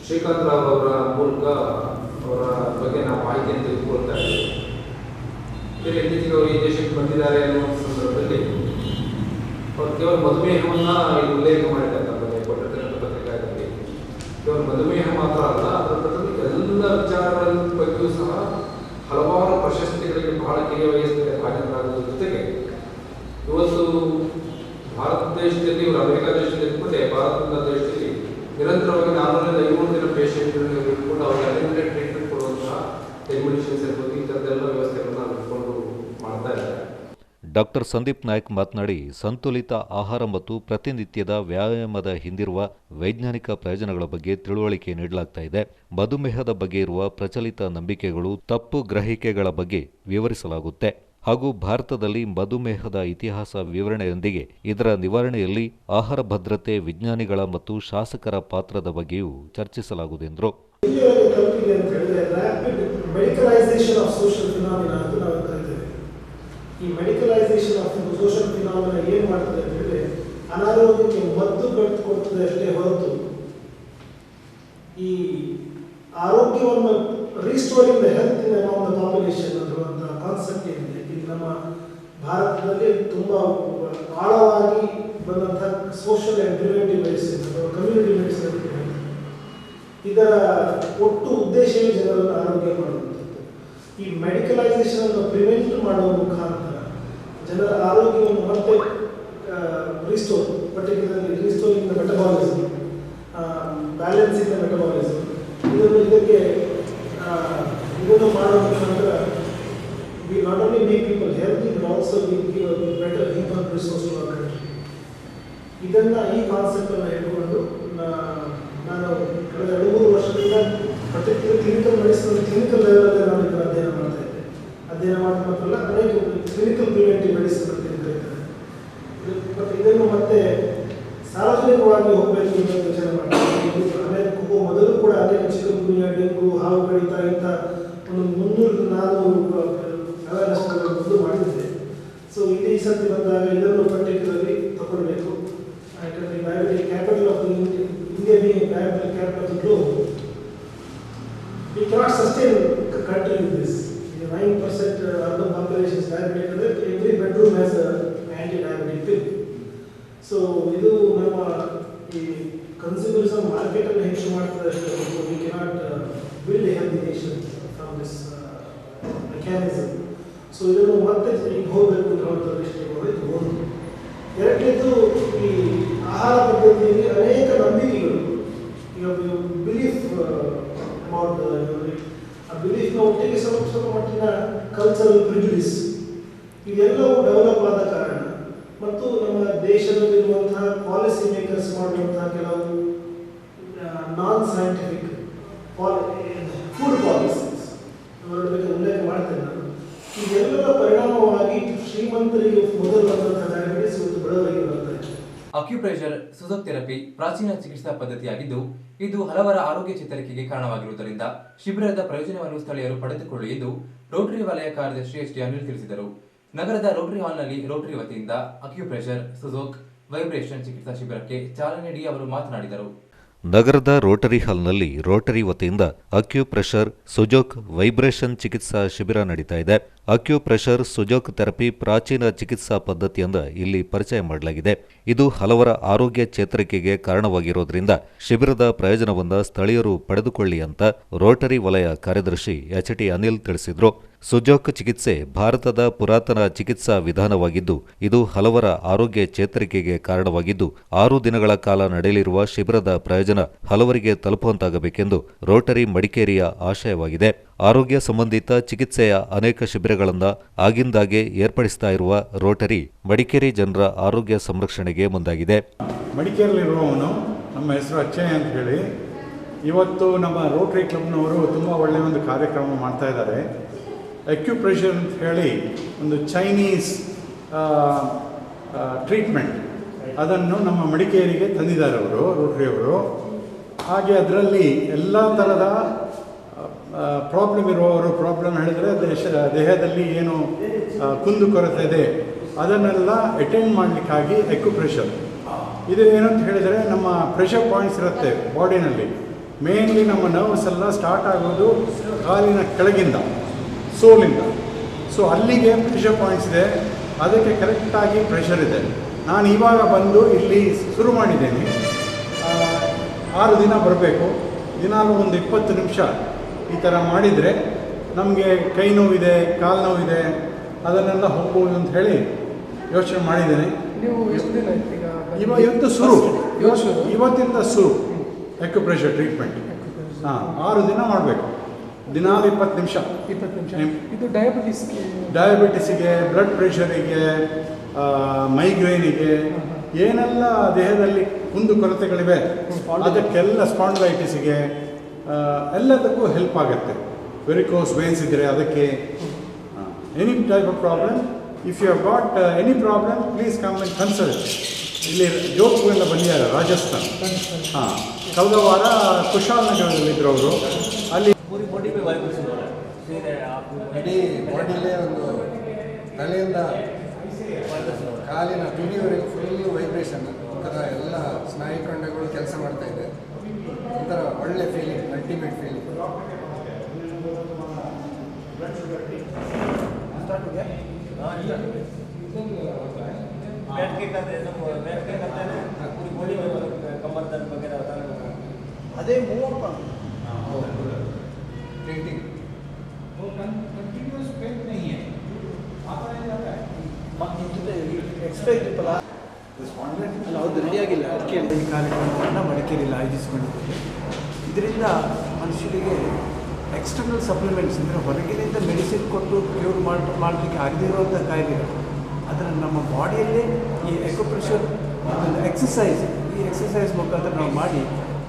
S6: ಶ್ರೀಕಾಂತ್ ರಾವ್ ಅವರ ಮೂಲಕ ಅವರ ಬಗ್ಗೆ ನಾವು ಮಾಹಿತಿಯನ್ನು ತೆಗೆದುಕೊಳ್ತಾ ಇದ್ದೀವಿ. ಬೇರೆ ಇತ್ತೀಚೆಗೆ ಅವರು ಈ ದೇಶಕ್ಕೆ ಬಂದಿದ್ದಾರೆ ಅನ್ನೋ ಸಂದರ್ಭದಲ್ಲಿ ಅವರು ಕೇವಲ ಮಧುಮೇಹವನ್ನು ಇಲ್ಲಿ ಉಲ್ಲೇಖ ಮಾಡಿದ್ದಾರೆ. ನಮಗೆ ಕೊಟ್ಟಿರ್ತಕ್ಕಂಥ ಪತ್ರಿಕಾದಲ್ಲಿ ಕೇವಲ ಮಧುಮೇಹ ಮಾತ್ರ ಅಲ್ಲ, ಅದರ ಎಲ್ಲ ವಿಚಾರಗಳ ಬಗ್ಗೆಯೂ ಸಹ ಹಲವಾರು ಪ್ರಶಸ್ತಿಗಳಿಗೆ ಬಹಳ ಕಿರಿಯ ವಯಸ್ಸಿನಲ್ಲಿ ಭಾಜನರಾಗುವುದರ ಜೊತೆಗೆ ಇವತ್ತು ಭಾರತ ದೇಶದಲ್ಲಿ ಇವರು ಅಮೆರಿಕ ದೇಶದಲ್ಲಿ ಕೂಡ ಭಾರತದ ದೇಶದಲ್ಲಿ ನಿರಂತರವಾಗಿ 400-500 ದಿನ ಪೇಷಂಟ್ಗಳನ್ನು ಇಟ್ಕೊಂಡು ಅವರಿಗೆ ಅನ್ಲಿಮಿಟೆಡ್ ಟ್ರೀಟ್ಮೆಂಟ್ ಕೊಡುವಂತಹ ಟೆಲಿಮೆಡಿಸಿನ್ಸ್ ಇರ್ಬೋದು, ಈ ಥರದ್ದೆಲ್ಲ ವ್ಯವಸ್ಥೆಗಳನ್ನು ನಾವು ಇಟ್ಕೊಂಡು ಮಾಡ್ತಾ ಇದ್ದಾರೆ.
S3: ಡಾಕ್ಟರ್ ಸಂದೀಪ್ ನಾಯ್ಕ್ ಮಾತನಾಡಿ, ಸಂತುಲಿತ ಆಹಾರ ಮತ್ತು ಪ್ರತಿನಿತ್ಯದ ವ್ಯಾಯಾಮದ ಹಿಂದಿರುವ ವೈಜ್ಞಾನಿಕ ಪ್ರಯೋಜನಗಳ ಬಗ್ಗೆ ತಿಳುವಳಿಕೆ ನೀಡಲಾಗ್ತಾ ಇದೆ. ಮಧುಮೇಹದ ಬಗ್ಗೆ ಇರುವ ಪ್ರಚಲಿತ ನಂಬಿಕೆಗಳು, ತಪ್ಪು ಗ್ರಹಿಕೆಗಳ ಬಗ್ಗೆ ವಿವರಿಸಲಾಗುತ್ತೆ ಹಾಗೂ ಭಾರತದಲ್ಲಿ ಮಧುಮೇಹದ ಇತಿಹಾಸ ವಿವರಣೆಯೊಂದಿಗೆ ಇದರ ನಿವಾರಣೆಯಲ್ಲಿ ಆಹಾರ ಭದ್ರತೆ, ವಿಜ್ಞಾನಿಗಳ ಮತ್ತು ಶಾಸಕರ ಪಾತ್ರದ ಬಗ್ಗೆಯೂ ಚರ್ಚಿಸಲಾಗುವುದೆಂದರು.
S7: ಈ ಮೆಡಿಕಲೈಸೇಷನ್ ಆಫ್ ಸೋಷಿಯಲ್ ಫಿನಾಮಿನಾ ಏನು ಮಾಡ್ತದೆ ಅಂತ ಹೇಳಿದ್ರೆ ಅನಾರೋಗ್ಯಕ್ಕೆ ಮದ್ದು ಕೊಡ್ತದೆ ಅಷ್ಟೇ ಹೊರತು ಈ ಆರೋಗ್ಯವನ್ನು restoring the health in amount the population ಅನ್ನುವಂಥ ಕಾನ್ಸೆಪ್ಟ್ ಏನಿದೆ ಇಲ್ಲಿ ನಮ್ಮ ಭಾರತದಲ್ಲಿ ತುಂಬ ಆಳವಾಗಿ ಬಂದಂಥ ಸೋಷಿಯಲ್ ಆ್ಯಂಡ್ ಪ್ರಿವೆಂಟಿವ್ ಮೆಡಿಸಿನ್ ಅಥವಾ ಕಮ್ಯುನಿಟಿ ಮೆಡಿಸಿನ್ ಅಂತ ಇದರ ಒಟ್ಟು ಉದ್ದೇಶವೇ ಜನರನ್ನು ಆರೋಗ್ಯ ಮಾಡುವಂಥದ್ದು. ಈ ಮೆಡಿಕಲೈಸೇಷನ್ ಅನ್ನು ಪ್ರಿವೆಂಟ್ ಮಾಡುವ ಮುಖಾಂತರ ಜನರ ಆರೋಗ್ಯವನ್ನು ಮತ್ತೆ restore, particularly restoring the metabolism, balancing the metabolism, ಇದನ್ನು ಮಾಡುವ ಮುಖಾಂತರ we not only make people healthy but also we give a better human resource to our country. ಇದನ್ನು ಈ ಕಾನ್ಸೆಪ್ಟನ್ನು ಇಟ್ಕೊಂಡು ನಾನು ಕಳೆದ 2-3 ವರ್ಷದಿಂದ ಪರ್ಟಿಕ್ಯುಲರ್ ಕ್ಲಿನಿಕಲ್ ಮೆಡಿಸಿನ್ ಕ್ಲಿನಿಕಲ್ ಲೆವೆಲಲ್ಲಿ ನಾನು ಇದನ್ನು ಅಧ್ಯಯನ ಮಾಡ್ತಾ ಇದ್ದೆ. ಅಧ್ಯಯನ ಮಾಡಿದ ಮಾತ್ರಲ್ಲ, ಅನೇಕ ಕ್ಲಿನಿಕಲ್ ಪ್ರಿವೆಂಟಿವ್ ಮೆಡಿಸಿನ್ ಅಂತ ಕರೀತಾರೆ. ಮತ್ತು ಇದನ್ನು ಮತ್ತೆ ಸಾರ್ವಜನಿಕವಾಗಿ ಹೋಗಬೇಕು ಅಂತ ಯೋಚನೆ ಮಾಡ್ತಾರೆ. ಅಮೆರಿಕಕ್ಕೂ ಮೊದಲು ಕೂಡ ಅನೇಕ ಚಿಕನ್ಗುನ್ಯಾ, ಡೆಂಗು, ಹಾವು ಕಡಿತ ಇಂಥ ಒಂದು 300-400 ಅವೇರ್ನೆಸ್ಗಳನ್ನು ಮೊದಲು ಮಾಡಿದ್ದೆ. ಸೊ ಇಲ್ಲಿ ಈ ಸರ್ತಿ ಬಂದಾಗ ಇದನ್ನು ಪರ್ಟಿಕ್ಯುಲರ್ಲಿ ತಗೊಳ್ಬೇಕು. ಯಾಕಂದರೆ diabetic capital of India being diabetic capital of the globe, we cannot sustain a country with this. 9% urban population is diabetic, and every bedroom has an anti-diabetic pill. So ಇದು ನಮ್ಮ ಈ ಕನ್ಸ್ಯೂಮರಿಸಮ್ ಮಾರ್ಕೆಟನ್ನು ಹೆಚ್ಚು ಮಾಡ್ತದೆ ಅಷ್ಟೇ. We cannot build a healthy nation from this mechanism. So ಇದನ್ನು ಮತ್ತೆ ಈಗ ಹೋಗಬೇಕು ಅನ್ನುವಂಥ ದೃಷ್ಟಿಕೋನ ಇದು ಒಂದು. ಎರಡನೇದು, ಈ ಆಹಾರ ಪದ್ಧತಿಯಲ್ಲಿ ಅನೇಕ ನಂಬಿಕೆಗಳು, ಈಗ ಬಿಲೀಫ್ ಅಬೌಟ್ ಆ ಬಿಲೀಫ್ನ ಒಟ್ಟಿಗೆ ಸ್ವಲ್ಪ ಮಟ್ಟಿನ ಕಲ್ಚರಲ್ ಪ್ರಿಜುಡಿಸ್ ಇದೆಲ್ಲವೂ ಡೆವಲಪ್ ಆದ ಕಾರಣ ಮತ್ತು ನಮ್ಮ ದೇಶದಲ್ಲಿರುವಂತಹ ಪಾಲಿಸಿ ಮೇಕರ್ಸ್ ಮಾಡುವಂತಹ ಕೆಲವು ನಾನ್ ಸೈಂಟಿಫಿಕ್ ಫುಡ್ ಪಾಲಿಸೀಸ್ ಅವರ ಬಗ್ಗೆ ಉಲ್ಲೇಖ ಮಾಡ್ತೇನೆ ನಾನು. ಇದೆಲ್ಲರ ಪರಿಣಾಮವಾಗಿ ಶ್ರೀಮಂತರಿಗೆ ಮೊದಲು ಬಂದಂತಹ ಡಯಾಬಿಟಿಸ್ ಮತ್ತು ಬಡವರಿಗೆ ಬರ್ತಾ ಇದೆ.
S2: ಅಕ್ಯುಪ್ರೆಷರ್ ಸುಜೋಕ್ ಥೆರಪಿ ಪ್ರಾಚೀನ ಚಿಕಿತ್ಸಾ ಪದ್ಧತಿಯಾಗಿದ್ದು ಇದು ಹಲವರ ಆರೋಗ್ಯ ಚೇತರಿಕೆಗೆ ಕಾರಣವಾಗಿರುವುದರಿಂದ ಶಿಬಿರದ ಪ್ರಯೋಜನವನ್ನು ಸ್ಥಳೀಯರು ಪಡೆದುಕೊಳ್ಳಿ ಎಂದು ರೋಟರಿ ವಲಯ ಕಾರ್ಯದರ್ಶಿ ಎಸ್ ಟಿ ಅನಿಲ್ ತಿಳಿಸಿದರು. ನಗರದ ರೋಟರಿ ಹಾಲ್ನಲ್ಲಿ ರೋಟರಿ ವತಿಯಿಂದ ಅಕ್ಯುಪ್ರೆಷರ್ ಸುಜೋಕ್ ವೈಬ್ರೇಷನ್ ಚಿಕಿತ್ಸಾ ಶಿಬಿರಕ್ಕೆ ಚಾಲನೆ ನೀಡಿ ಅವರು ಮಾತನಾಡಿದರು.
S3: ನಗರದ ರೋಟರಿ ಹಾಲ್ನಲ್ಲಿ ರೋಟರಿ ವತಿಯಿಂದ ಅಕ್ಯುಪ್ರೆಷರ್ ಸುಜೋಕ್ ವೈಬ್ರೇಷನ್ ಚಿಕಿತ್ಸಾ ಶಿಬಿರ ನಡೀತಾ ಇದೆ. ಅಕ್ಯುಪ್ರೆಷರ್ ಸುಜೋಕ್ ಥೆರಪಿ ಪ್ರಾಚೀನ ಚಿಕಿತ್ಸಾ ಪದ್ಧತಿಯಿಂದ ಇಲ್ಲಿ ಪರಿಚಯ ಮಾಡಲಾಗಿದೆ. ಇದು ಹಲವರ ಆರೋಗ್ಯ ಚೇತರಿಕೆಗೆ ಕಾರಣವಾಗಿರೋದ್ರಿಂದ ಶಿಬಿರದ ಪ್ರಯೋಜನವನ್ನು ಸ್ಥಳೀಯರು ಪಡೆದುಕೊಳ್ಳಿ ಅಂತ ರೋಟರಿ ವಲಯ ಕಾರ್ಯದರ್ಶಿ ಎಚ್.ಟಿ. ಅನಿಲ್ ತಿಳಿಸಿದರು. ಸುಜೋಕ್ ಚಿಕಿತ್ಸೆ ಭಾರತದ ಪುರಾತನ ಚಿಕಿತ್ಸಾ ವಿಧಾನವಾಗಿದ್ದು, ಇದು ಹಲವರ ಆರೋಗ್ಯ ಚೇತರಿಕೆಗೆ ಕಾರಣವಾಗಿದ್ದು, 6 ದಿನಗಳ ಕಾಲ ನಡೆಯಲಿರುವ ಶಿಬಿರದ ಪ್ರಯೋಜನ ಹಲವರಿಗೆ ತಲುಪುವಂತಾಗಬೇಕೆಂದು ರೋಟರಿ ಮಡಿಕೇರಿಯ ಆಶಯವಾಗಿದೆ. ಆರೋಗ್ಯ ಸಂಬಂಧಿತ ಚಿಕಿತ್ಸೆಯ ಅನೇಕ ಶಿಬಿರಗಳನ್ನು ಆಗಿಂದಾಗೆ ಏರ್ಪಡಿಸ್ತಾ ಇರುವ ರೋಟರಿ ಮಡಿಕೇರಿ ಜನರ ಆರೋಗ್ಯ ಸಂರಕ್ಷಣೆಗೆ ಮುಂದಾಗಿದೆ.
S8: ಮಡಿಕೇರಿಯಲ್ಲಿರುವವನು ನಮ್ಮ ಹೆಸರು ಅಚ್ಚಯ್ಯ ಅಂತ ಹೇಳಿ, ಇವತ್ತು ನಮ್ಮ ರೋಟರಿ ಕ್ಲಬ್ನವರು ತುಂಬ ಒಳ್ಳೆಯ ಒಂದು ಕಾರ್ಯಕ್ರಮ ಮಾಡ್ತಾ ಇದ್ದಾರೆ. ಅಕ್ಯುಪ್ರೆಷರ್ ಅಂತ ಹೇಳಿ ಒಂದು ಚೈನೀಸ್ ಟ್ರೀಟ್ಮೆಂಟ್, ಅದನ್ನು ನಮ್ಮ ಮಡಿಕೇರಿಗೆ ತಂದಿದ್ದಾರೆ ಅವರು, ರೋಟರಿಯವರು. ಹಾಗೆ ಅದರಲ್ಲಿ ಎಲ್ಲ ಥರದ ಪ್ರಾಬ್ಲಮ್ ಇರುವವರು, ಪ್ರಾಬ್ಲಮ್ ಹೇಳಿದರೆ ದೇಹದಲ್ಲಿ ಏನು ಕುಂದುಕೊರತೆ ಇದೆ ಅದನ್ನೆಲ್ಲ ಅಟೆಂಡ್ ಮಾಡಲಿಕ್ಕಾಗಿ ಅಕ್ಯುಪ್ರೆಷರ್ ಇದು ಏನಂತ ಹೇಳಿದರೆ, ನಮ್ಮ ಪ್ರೆಷರ್ ಪಾಯಿಂಟ್ಸ್ ಇರುತ್ತೆ ಬಾಡಿನಲ್ಲಿ. ಮೇನ್ಲಿ ನಮ್ಮ ನರ್ವ್ಸ್ ಎಲ್ಲ ಸ್ಟಾರ್ಟ್ ಆಗೋದು ಕಾಲಿನ ಕೆಳಗಿಂದ, ಸೋಲಿಂದ. ಸೊ ಅಲ್ಲಿಗೆ ಪ್ರೆಷರ್ ಪಾಯಿಂಟ್ಸ್ ಇದೆ, ಅದಕ್ಕೆ ಕರೆಕ್ಟಾಗಿ ಪ್ರೆಷರ್ ಇದೆ. ನಾನು ಇವಾಗ ಬಂದು ಇಲ್ಲಿ ಶುರು ಮಾಡಿದ್ದೇನೆ. 6 ದಿನ ಬರಬೇಕು, ದಿನಾಲು ಒಂದು 20 ನಿಮಿಷ ಈ ಥರ ಮಾಡಿದರೆ ನಮಗೆ ಕೈ ನೋವಿದೆ, ಕಾಲು ನೋವಿದೆ, ಅದನ್ನೆಲ್ಲ ಹೋಗ್ಬೋದು ಅಂತ ಹೇಳಿ ಯೋಚನೆ ಮಾಡಿದ್ದೇನೆ. ಇವತ್ತು ಶುರು, ಇವತ್ತಿಂದ ಶುರು ಅಕ್ಯುಪ್ರೆಷರ್ ಟ್ರೀಟ್ಮೆಂಟ್. 6 ದಿನ ಮಾಡಬೇಕು, ದಿನಾಲು 20 ನಿಮಿಷ.
S7: ಇದು
S8: ಡಯಾಬಿಟಿಸಿಗೆ, ಬ್ಲಡ್ ಪ್ರೆಷರಿಗೆ, ಮೈಗ್ರೇನಿಗೆ, ಏನೆಲ್ಲ ದೇಹದಲ್ಲಿ ಕುಂದುಕೊರತೆಗಳಿವೆ ಅದಕ್ಕೆಲ್ಲ, ಸ್ಪಾಂಡಲೈಟಿಸಿಗೆ ಎಲ್ಲದಕ್ಕೂ ಹೆಲ್ಪ್ ಆಗುತ್ತೆ. ವೆರಿಕೋಸ್ ವೇನ್ಸ್ ಇದ್ದರೆ ಅದಕ್ಕೆ, any type of problem, if you have got any problem please come and consult. ಇಲ್ಲಿ ಜೋಧ್ಪುರ ಬಂದಿದ್ದಾರೆ, ರಾಜಸ್ಥಾನ್. ಕಳೆದ ವಾರ ಕುಶಾಲನಗರದಲ್ಲಿದ್ದರು ಅವರು. ಅಲ್ಲಿ
S9: ಇಡೀ ಬಾಡಿಲೇ ಒಂದು ತಲೆಯಿಂದ ಕಾಲಿನ ತುದಿಯವರೆಗೆ ಫುಲ್ಲು ವೈಬ್ರೇಷನ್, ಒಂಥರ ಎಲ್ಲ ಸ್ನಾಯುಖಂಡಗಳು ಕೆಲಸ ಮಾಡ್ತಾ ಇದೆ. ಒಂಥರ ಒಳ್ಳೆ ಫೀಲಿಂಗ್, ಅಲ್ಟಿಮೇಟ್ ಫೀಲಿಂಗ್.
S8: ಅದೇ ಮೂವ್
S9: ट्रीटिंग
S8: कंटिन्यूस पेन नहीं है, आता नहीं जाता है.
S10: ಅದು ರೆಡಿಯಾಗಿಲ್ಲ, ಅದಕ್ಕೆ ಈ ಕಾರ್ಯಕ್ರಮವನ್ನು ಮಡಿಕೇರಿಯಲ್ಲಿ ಆಯೋಜಿಸಿಕೊಂಡಿದ್ದೇವೆ. ಇದರಿಂದ ಮನುಷ್ಯರಿಗೆ ಎಕ್ಸ್ಟರ್ನಲ್ ಸಪ್ಲಿಮೆಂಟ್ಸ್ ಅಂದರೆ ಹೊರಗಿನಿಂದ ಮೆಡಿಸಿನ್ ಕೊಟ್ಟು ಕ್ಯೂರ್ ಮಾಡಲಿಕ್ಕೆ ಆಗದೇ ಇರುವಂಥ ಕಾಯಿಲೆಗಳು ಅದನ್ನು ನಮ್ಮ ಬಾಡಿಯಲ್ಲೇ ಈ ಅಕ್ಯುಪ್ರೆಷರ್ ಎಕ್ಸಸೈಸ್, ಈ ಎಕ್ಸಸೈಸ್ ಮುಖಾಂತರ ನಾವು ಮಾಡಿ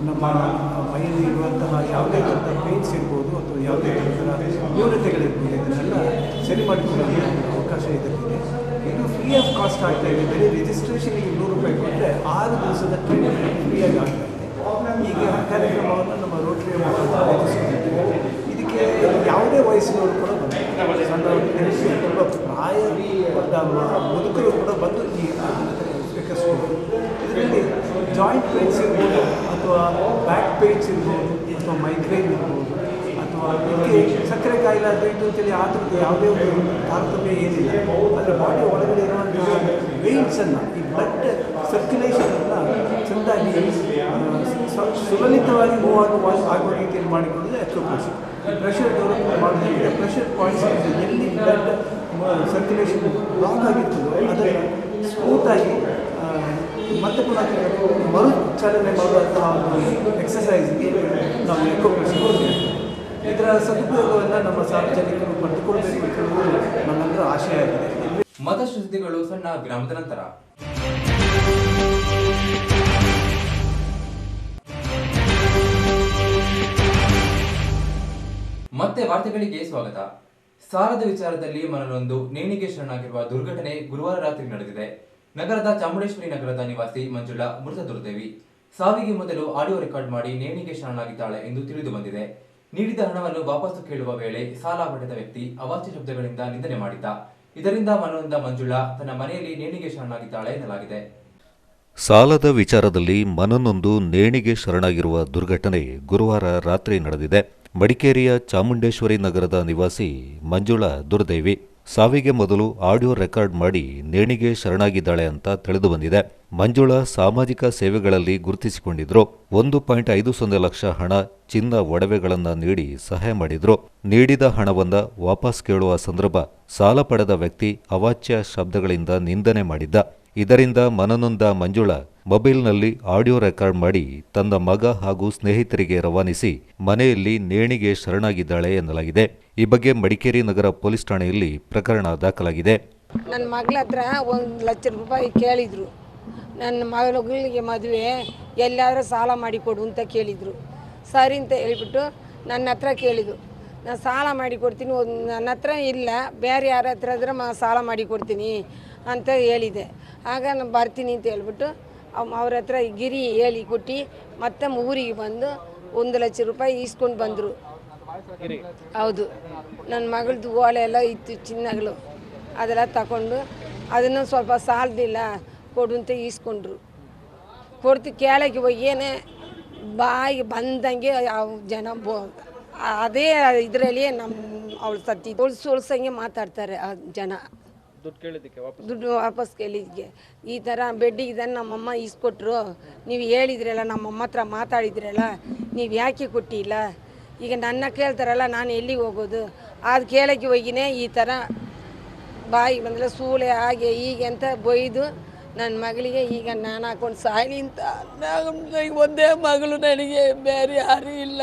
S10: ನಮ್ಮ ಮೈಯಲ್ಲಿ ಇರುವಂತಹ ಯಾವುದೇ ಥರದ ಪೇನ್ಸ್ ಇರ್ಬೋದು ಅಥವಾ ಯಾವುದೇ ಥರದ ನ್ಯೂನತೆಗಳಿರ್ಬೋದು ಇದನ್ನೆಲ್ಲ ಸರಿ ಮಾಡಿಕೊಳ್ಳಲು ಅವಕಾಶ ಇದಕ್ಕಿದೆ. ಇದು ಫ್ರೀ ಆಫ್ ಕಾಸ್ಟ್ ಆಗ್ತಾ ಇದೆ. ಬರೀ ರಿಜಿಸ್ಟ್ರೇಷನ್ಗೆ 100 ರೂಪಾಯಿ ಕೊಟ್ಟರೆ 6 ದಿವಸದ ಟ್ರೀಟ್ಮೆಂಟ್ ಫ್ರೀಯಾಗಿ ಆಗ್ತಾ ಇದೆ. ಈಗ ಕಾರ್ಯಕ್ರಮವನ್ನು ನಮ್ಮ ರೋಟರಿಯ ಮುಖಾಂತರ ಆಯೋಜಿಸಿಕೊಂಡಿದ್ದೇವೆ. ಇದಕ್ಕೆ ಯಾವುದೇ ವಯಸ್ಸಿನವರು ಕೂಡ ಬಂದು, ಸಣ್ಣವರು, ಪ್ರಾಯ ಮುದುಕರು ಕೂಡ ಬಂದು ಈ ಸ್ವೀಕರಿಸ್ಬೋದು. ಇದರಲ್ಲಿ ಜಾಯಿಂಟ್ ಪೇನ್ಸ್ ಇರ್ಬೋದು, ಅಥವಾ ಬ್ಯಾಕ್ ಪೇನ್ಸ್ ಇರ್ಬೋದು, ಅಥವಾ ಮೈಗ್ರೇನ್ ಇರ್ಬೋದು, ಅಥವಾ ಇದಕ್ಕೆ ಸಕ್ಕರೆ ಕಾಯಿಲೆ ಅದು ಇದು ಅಂತೇಳಿ ಆದ್ರದ್ದು ಯಾವುದೇ ಒಂದು ತಾರತಮ್ಯ ಏನಿಲ್ಲ. ಆದರೆ ಬಾಡಿ ಒಳಗಡೆ ಇರುವಂತಹ ವೇನ್ಸನ್ನು, ಈ ಬ್ಲಡ್ ಸರ್ಕ್ಯುಲೇಷನನ್ನು ಚೆಂದಾಗಿ ಸುಲಲಿತವಾಗಿ ಮೂವ್ ಆಗುವ ರೀತಿಯಲ್ಲಿ ಮಾಡಿಕೊಳ್ಳೋದು ಅಕ್ಯುಪ್ರೆಷರ್. ಈ ಪ್ರೆಷರ್ ಡೆವಲಪ್ ಮಾಡೋದಕ್ಕೆ ಪ್ರೆಷರ್ ಪಾಯಿಂಟ್ಸ್ ಎಲ್ಲಿ ಬ್ಲಡ್ ಸರ್ಕ್ಯುಲೇಷನ್ ಬ್ಲಾಕ್ ಆಗಿರ್ತದೋ ಅದನ್ನು ಸ್ಮೂತಾಗಿ ಮತ್ತೆ ಪುನಃ ಮರುಚಾಲನೆ ಮಾಡುವಂತಹ ಒಂದು ಎಕ್ಸಸೈಸ್ಗೆ ನಾವು ಅಕ್ಯುಪ್ರೆಷರ್ ಕೊಡ್ತೇವೆ. ಇದರ ಸದುಪಯೋಗವನ್ನು ನಮ್ಮ ಸಾರ್ವಜನಿಕರು ಪಡೆದುಕೊಳ್ಬೇಕು ಅಂತ ನಮ್ಮೆಲ್ಲರ ಆಶಯ ಆಗಿದೆ.
S2: ಮತ್ತಷ್ಟು ಸುದ್ದಿಗಳು ಸಣ್ಣ ವಿರಾಮದ ನಂತರ. ಮತ್ತೆ ವಾರ್ತೆಗಳಿಗೆ ಸ್ವಾಗತ. ಸಾಲದ ವಿಚಾರದಲ್ಲಿ ಮನನೊಂದು ನೇಣಿಗೆ ಶರಣಾಗಿರುವ ದುರ್ಘಟನೆ ಗುರುವಾರ ರಾತ್ರಿ ನಡೆದಿದೆ. ನಗರದ ಚಾಮುಂಡೇಶ್ವರಿ ನಗರದ ನಿವಾಸಿ ಮಂಜುಳಾ ಮೃತ ದುರ್ದೈವಿ. ಸಾವಿಗೆ ಮೊದಲು ಆಡಿಯೋ ರೆಕಾರ್ಡ್ ಮಾಡಿ ನೇಣಿಗೆ ಶರಣಾಗಿದ್ದಾಳೆ ಎಂದು ತಿಳಿದು ಬಂದಿದೆ. ನೀಡಿದ ಹಣವನ್ನು ವಾಪಸ್ಸು ಕೇಳುವ ವೇಳೆ ಸಾಲ ಪಡೆದ ವ್ಯಕ್ತಿ ಅವಾಚ್ಯ ಶಬ್ದಗಳಿಂದ ನಿಂದನೆ ಮಾಡಿದ್ದ. ಇದರಿಂದ ಮನನೊಂದ ಮಂಜುಳಾ ತನ್ನ ಮನೆಯಲ್ಲಿ ನೇಣಿಗೆ ಶರಣಾಗಿದ್ದಾಳೆ ಎನ್ನಲಾಗಿದೆ.
S3: ಸಾಲದ ವಿಚಾರದಲ್ಲಿ ಮನನೊಂದು ನೇಣಿಗೆ ಶರಣಾಗಿರುವ ದುರ್ಘಟನೆ ಗುರುವಾರ ರಾತ್ರಿ ನಡೆದಿದೆ. ಮಡಿಕೇರಿಯ ಚಾಮುಂಡೇಶ್ವರಿ ನಗರದ ನಿವಾಸಿ ಮಂಜುಳಾ ದುರ್ದೈವಿ. ಸಾವಿಗೆ ಮೊದಲು ಆಡಿಯೋ ರೆಕಾರ್ಡ್ ಮಾಡಿ ನೇಣಿಗೆ ಶರಣಾಗಿದ್ದಾಳೆ ಅಂತ ತಿಳಿದುಬಂದಿದೆ. ಮಂಜುಳಾ ಸಾಮಾಜಿಕ ಸೇವೆಗಳಲ್ಲಿ ಗುರುತಿಸಿಕೊಂಡಿದ್ರು. 1.50 ಲಕ್ಷ ಹಣ, ಚಿನ್ನ, ಒಡವೆಗಳನ್ನ ನೀಡಿ ಸಹಾಯ ಮಾಡಿದ್ರು. ನೀಡಿದ ಹಣವನ್ನ ವಾಪಸ್ ಕೇಳುವ ಸಂದರ್ಭ ಸಾಲ ಪಡೆದ ವ್ಯಕ್ತಿ ಅವಾಚ್ಯ ಶಬ್ದಗಳಿಂದ ನಿಂದನೆ ಮಾಡಿದ್ದ. ಇದರಿಂದ ಮನನೊಂದ ಮಂಜುಳಾ ಮೊಬೈಲ್ನಲ್ಲಿ ಆಡಿಯೋ ರೆಕಾರ್ಡ್ ಮಾಡಿ ತನ್ನ ಮಗ ಹಾಗೂ ಸ್ನೇಹಿತರಿಗೆ ರವಾನಿಸಿ ಮನೆಯಲ್ಲಿ ನೇಣಿಗೆ ಶರಣಾಗಿದ್ದಾಳೆ ಎನ್ನಲಾಗಿದೆ. ಈ ಬಗ್ಗೆ ಮಡಿಕೇರಿ ನಗರ ಪೊಲೀಸ್ ಠಾಣೆಯಲ್ಲಿ ಪ್ರಕರಣ ದಾಖಲಾಗಿದೆ.
S11: ನನ್ನ ಮಗಳ ಹತ್ರ 1 ಲಕ್ಷ ರೂಪಾಯಿ ಕೇಳಿದ್ರು. ನನ್ನ ಮಗಳಿಗೆ ಮದುವೆ ಎಲ್ಲಾದರೂ ಸಾಲ ಮಾಡಿಕೊಡು ಅಂತ ಕೇಳಿದರು. ಸರಿ ಅಂತ ಹೇಳ್ಬಿಟ್ಟು ನನ್ನ ಹತ್ರ ಕೇಳಿದ್ರು. ನಾನು ಸಾಲ ಮಾಡಿಕೊಡ್ತೀನಿ, ನನ್ನ ಹತ್ರ ಇಲ್ಲ, ಬೇರೆ ಯಾರ ಹತ್ರ ಆದ್ರೆ ಸಾಲ ಮಾಡಿಕೊಡ್ತೀನಿ ಅಂತ ಹೇಳಿದೆ. ಆಗ ನಾನು ಬರ್ತೀನಿ ಅಂತ ಹೇಳ್ಬಿಟ್ಟು ಅವ್ರ ಹತ್ರ ಗಿರಿ ಹೇಳಿ ಕೊಟ್ಟು ಮತ್ತೆ ಊರಿಗೆ ಬಂದು 1 ಲಕ್ಷ ರೂಪಾಯಿ ಈಸ್ಕೊಂಡು ಬಂದರು. ಹೌದು, ನನ್ನ ಮಗಳದ್ದು ಓಲೆ ಎಲ್ಲ ಇತ್ತು, ಚಿನ್ನಗಳು ಅದೆಲ್ಲ ತಗೊಂಡು ಅದನ್ನು ಸ್ವಲ್ಪ ಸಾಲದಿಲ್ಲ ಕೊಡು ಅಂತ ಈಸ್ಕೊಂಡ್ರು. ಕೊಡ್ತು ಕೇಳಕ್ಕೆ ಹೋಗೇನೆ ಬಾಯಿಗೆ ಬಂದಂಗೆ ಜನ ಅದೇ ಇದರಲ್ಲಿ ನಮ್ಮ ಅವಳು ಸತ್ತಿ ಹೊಲ್ಸಂಗೆ ಮಾತಾಡ್ತಾರೆ ಆ ಜನ. ದುಡ್ಡು ವಾಪಸ್ ಕೇಳಿದ್ಗೆ ಈ ಥರ ಬೆಡ್ಡಿಗೆ ಇದನ್ನು ನಮ್ಮಮ್ಮ ಈಸ್ಕೊಟ್ರು, ನೀವು ಹೇಳಿದ್ರಲ್ಲ, ನಮ್ಮಮ್ಮ ಹತ್ರ ಮಾತಾಡಿದ್ರಲ್ಲ, ನೀವು ಯಾಕೆ ಕೊಟ್ಟಿಲ್ಲ, ಈಗ ನನ್ನ ಕೇಳ್ತಾರಲ್ಲ, ನಾನು ಎಲ್ಲಿಗೆ ಹೋಗೋದು, ಅದು ಕೇಳೋಕ್ಕೆ ಹೋಗಿನೇ ಈ ಥರ ಬಾಯಿ ಬಂದರೆ ಸೂಳೆ ಹಾಗೆ ಹೀಗೆ ಅಂತ ಬೈದು ನನ್ನ ಮಗಳಿಗೆ ಈಗ ನಾನು ಹಾಕೊಂಡು ಸಾಯಲಿ ಅಂತ. ಒಂದೇ ಮಗಳು, ನನಗೆ ಬೇರೆ ಯಾರೂ ಇಲ್ಲ.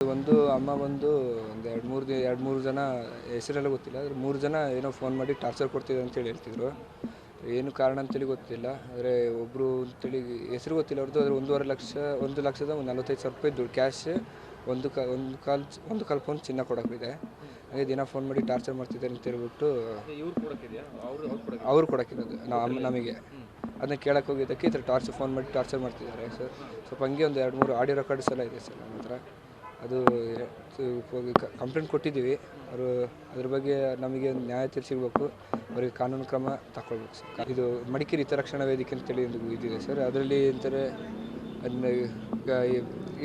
S6: ಒಂದು ಅಮ್ಮ ಬಂದು ಒಂದು 2-3 ಜನ ಹೆಸರೆಲ್ಲ ಗೊತ್ತಿಲ್ಲ, ಆದರೆ 3 ಜನ ಏನೋ ಫೋನ್ ಮಾಡಿ ಟಾರ್ಚರ್ ಕೊಡ್ತಿದ್ರು ಅಂತೇಳಿ ಹೇಳ್ತಿದ್ರು. ಏನು ಕಾರಣ ಅಂತೇಳಿ ಗೊತ್ತಿಲ್ಲ, ಆದರೆ ಒಬ್ಬರು ಅಂತೇಳಿ ಹೆಸರು ಗೊತ್ತಿಲ್ಲ ಅವ್ರದ್ದು. ಆದರೆ 1,45,000 ರೂಪಾಯಿ ದುಡ್ಡು ಕ್ಯಾಶ್, ಒಂದು ಕಾಲು ಪೌಂಡ್ ಚಿನ್ನ ಕೊಡೋಕ್ಕಿದೆ. ಹಾಗೆ ದಿನ ಫೋನ್ ಮಾಡಿ ಟಾರ್ಚರ್ ಮಾಡ್ತಿದ್ದಾರೆ ಅಂತ ಹೇಳ್ಬಿಟ್ಟು ಅವ್ರು ಕೊಡೋಕ್ಕಿರೋದು ನಮಗೆ. ಅದನ್ನ ಕೇಳಕ್ಕೆ ಹೋಗಿದ್ದಕ್ಕೆ ಈ ಥರ ಫೋನ್ ಮಾಡಿ ಟಾರ್ಚರ್ ಮಾಡ್ತಿದ್ದಾರೆ ಸರ್. ಸ್ವಲ್ಪ ಹಂಗೆ ಒಂದು 2-3 ಆಡಿಯೋ ರೆಕಾರ್ಡ್ಸ್ ಎಲ್ಲ ಇದೆ ಸರ್ ನನ್ನ ಹತ್ರ. ಅದು ಕಂಪ್ಲೇಂಟ್ ಕೊಟ್ಟಿದ್ದೀವಿ. ಅವರು ಅದ್ರ ಬಗ್ಗೆ ನಮಗೆ ನ್ಯಾಯ ಸಿಗಬೇಕು, ಅವರಿಗೆ ಕಾನೂನು ಕ್ರಮ ತಗೊಳ್ಬೇಕು ಸರ್. ಇದು ಮಡಿಕೇರಿ ಹಿತರಕ್ಷಣಾ ವೇದಿಕೆ ಅಂತೇಳಿ ಒಂದು ಇದಿದೆ ಸರ್. ಅದರಲ್ಲಿ ಅಂತಾರೆ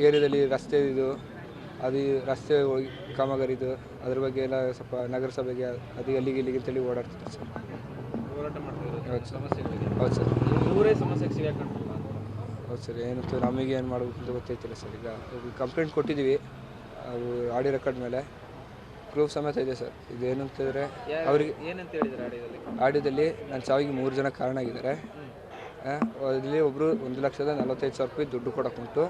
S6: ಏರಿಯಾದಲ್ಲಿ ರಸ್ತೆ ಇದು, ಅದು ರಸ್ತೆ ಕಾಮಗಾರಿದು, ಅದ್ರ ಬಗ್ಗೆ ಎಲ್ಲ ಸ್ವಲ್ಪ ನಗರಸಭೆಗೆ ಅದು ಅಲ್ಲಿಗೆ ಇಲ್ಲಿಗೆ ಅಂತೇಳಿ ಓಡಾಡ್ತಿದ್ದಾರೆ ಸರ್. ಹೌದು ಸರ್. ಹೌದು ಸರ್. ಏನಂತ ನಮಗೆ ಏನು ಮಾಡಬೇಕು ಅಂತ ಗೊತ್ತೈತಿಲ್ಲ ಸರ್. ಈಗ ಕಂಪ್ಲೇಂಟ್ ಕೊಟ್ಟಿದ್ದೀವಿ, ಅದು ಆಡಿಯೋ ರೆಕಾರ್ಡ್ ಮೇಲೆ ಪ್ರೂಫ್ ಸಮೇತ ಇದೆ ಸರ್. ಇದೇನಂತಂದರೆ ಅವ್ರಿಗೆ ಏನಂತ ಹೇಳಿದ್ದಾರೆ ಆಡಿಯೋದಲ್ಲಿ ನನ್ನ ಸಾವಿಗೆ 3 ಜನ ಕಾರಣ ಆಗಿದ್ದಾರೆ. ಅದರಲ್ಲಿ ಒಬ್ಬರು 1,45,000 ರೂಪಾಯಿ ದುಡ್ಡು ಕೊಡೋಕ್ಕುಂಟು,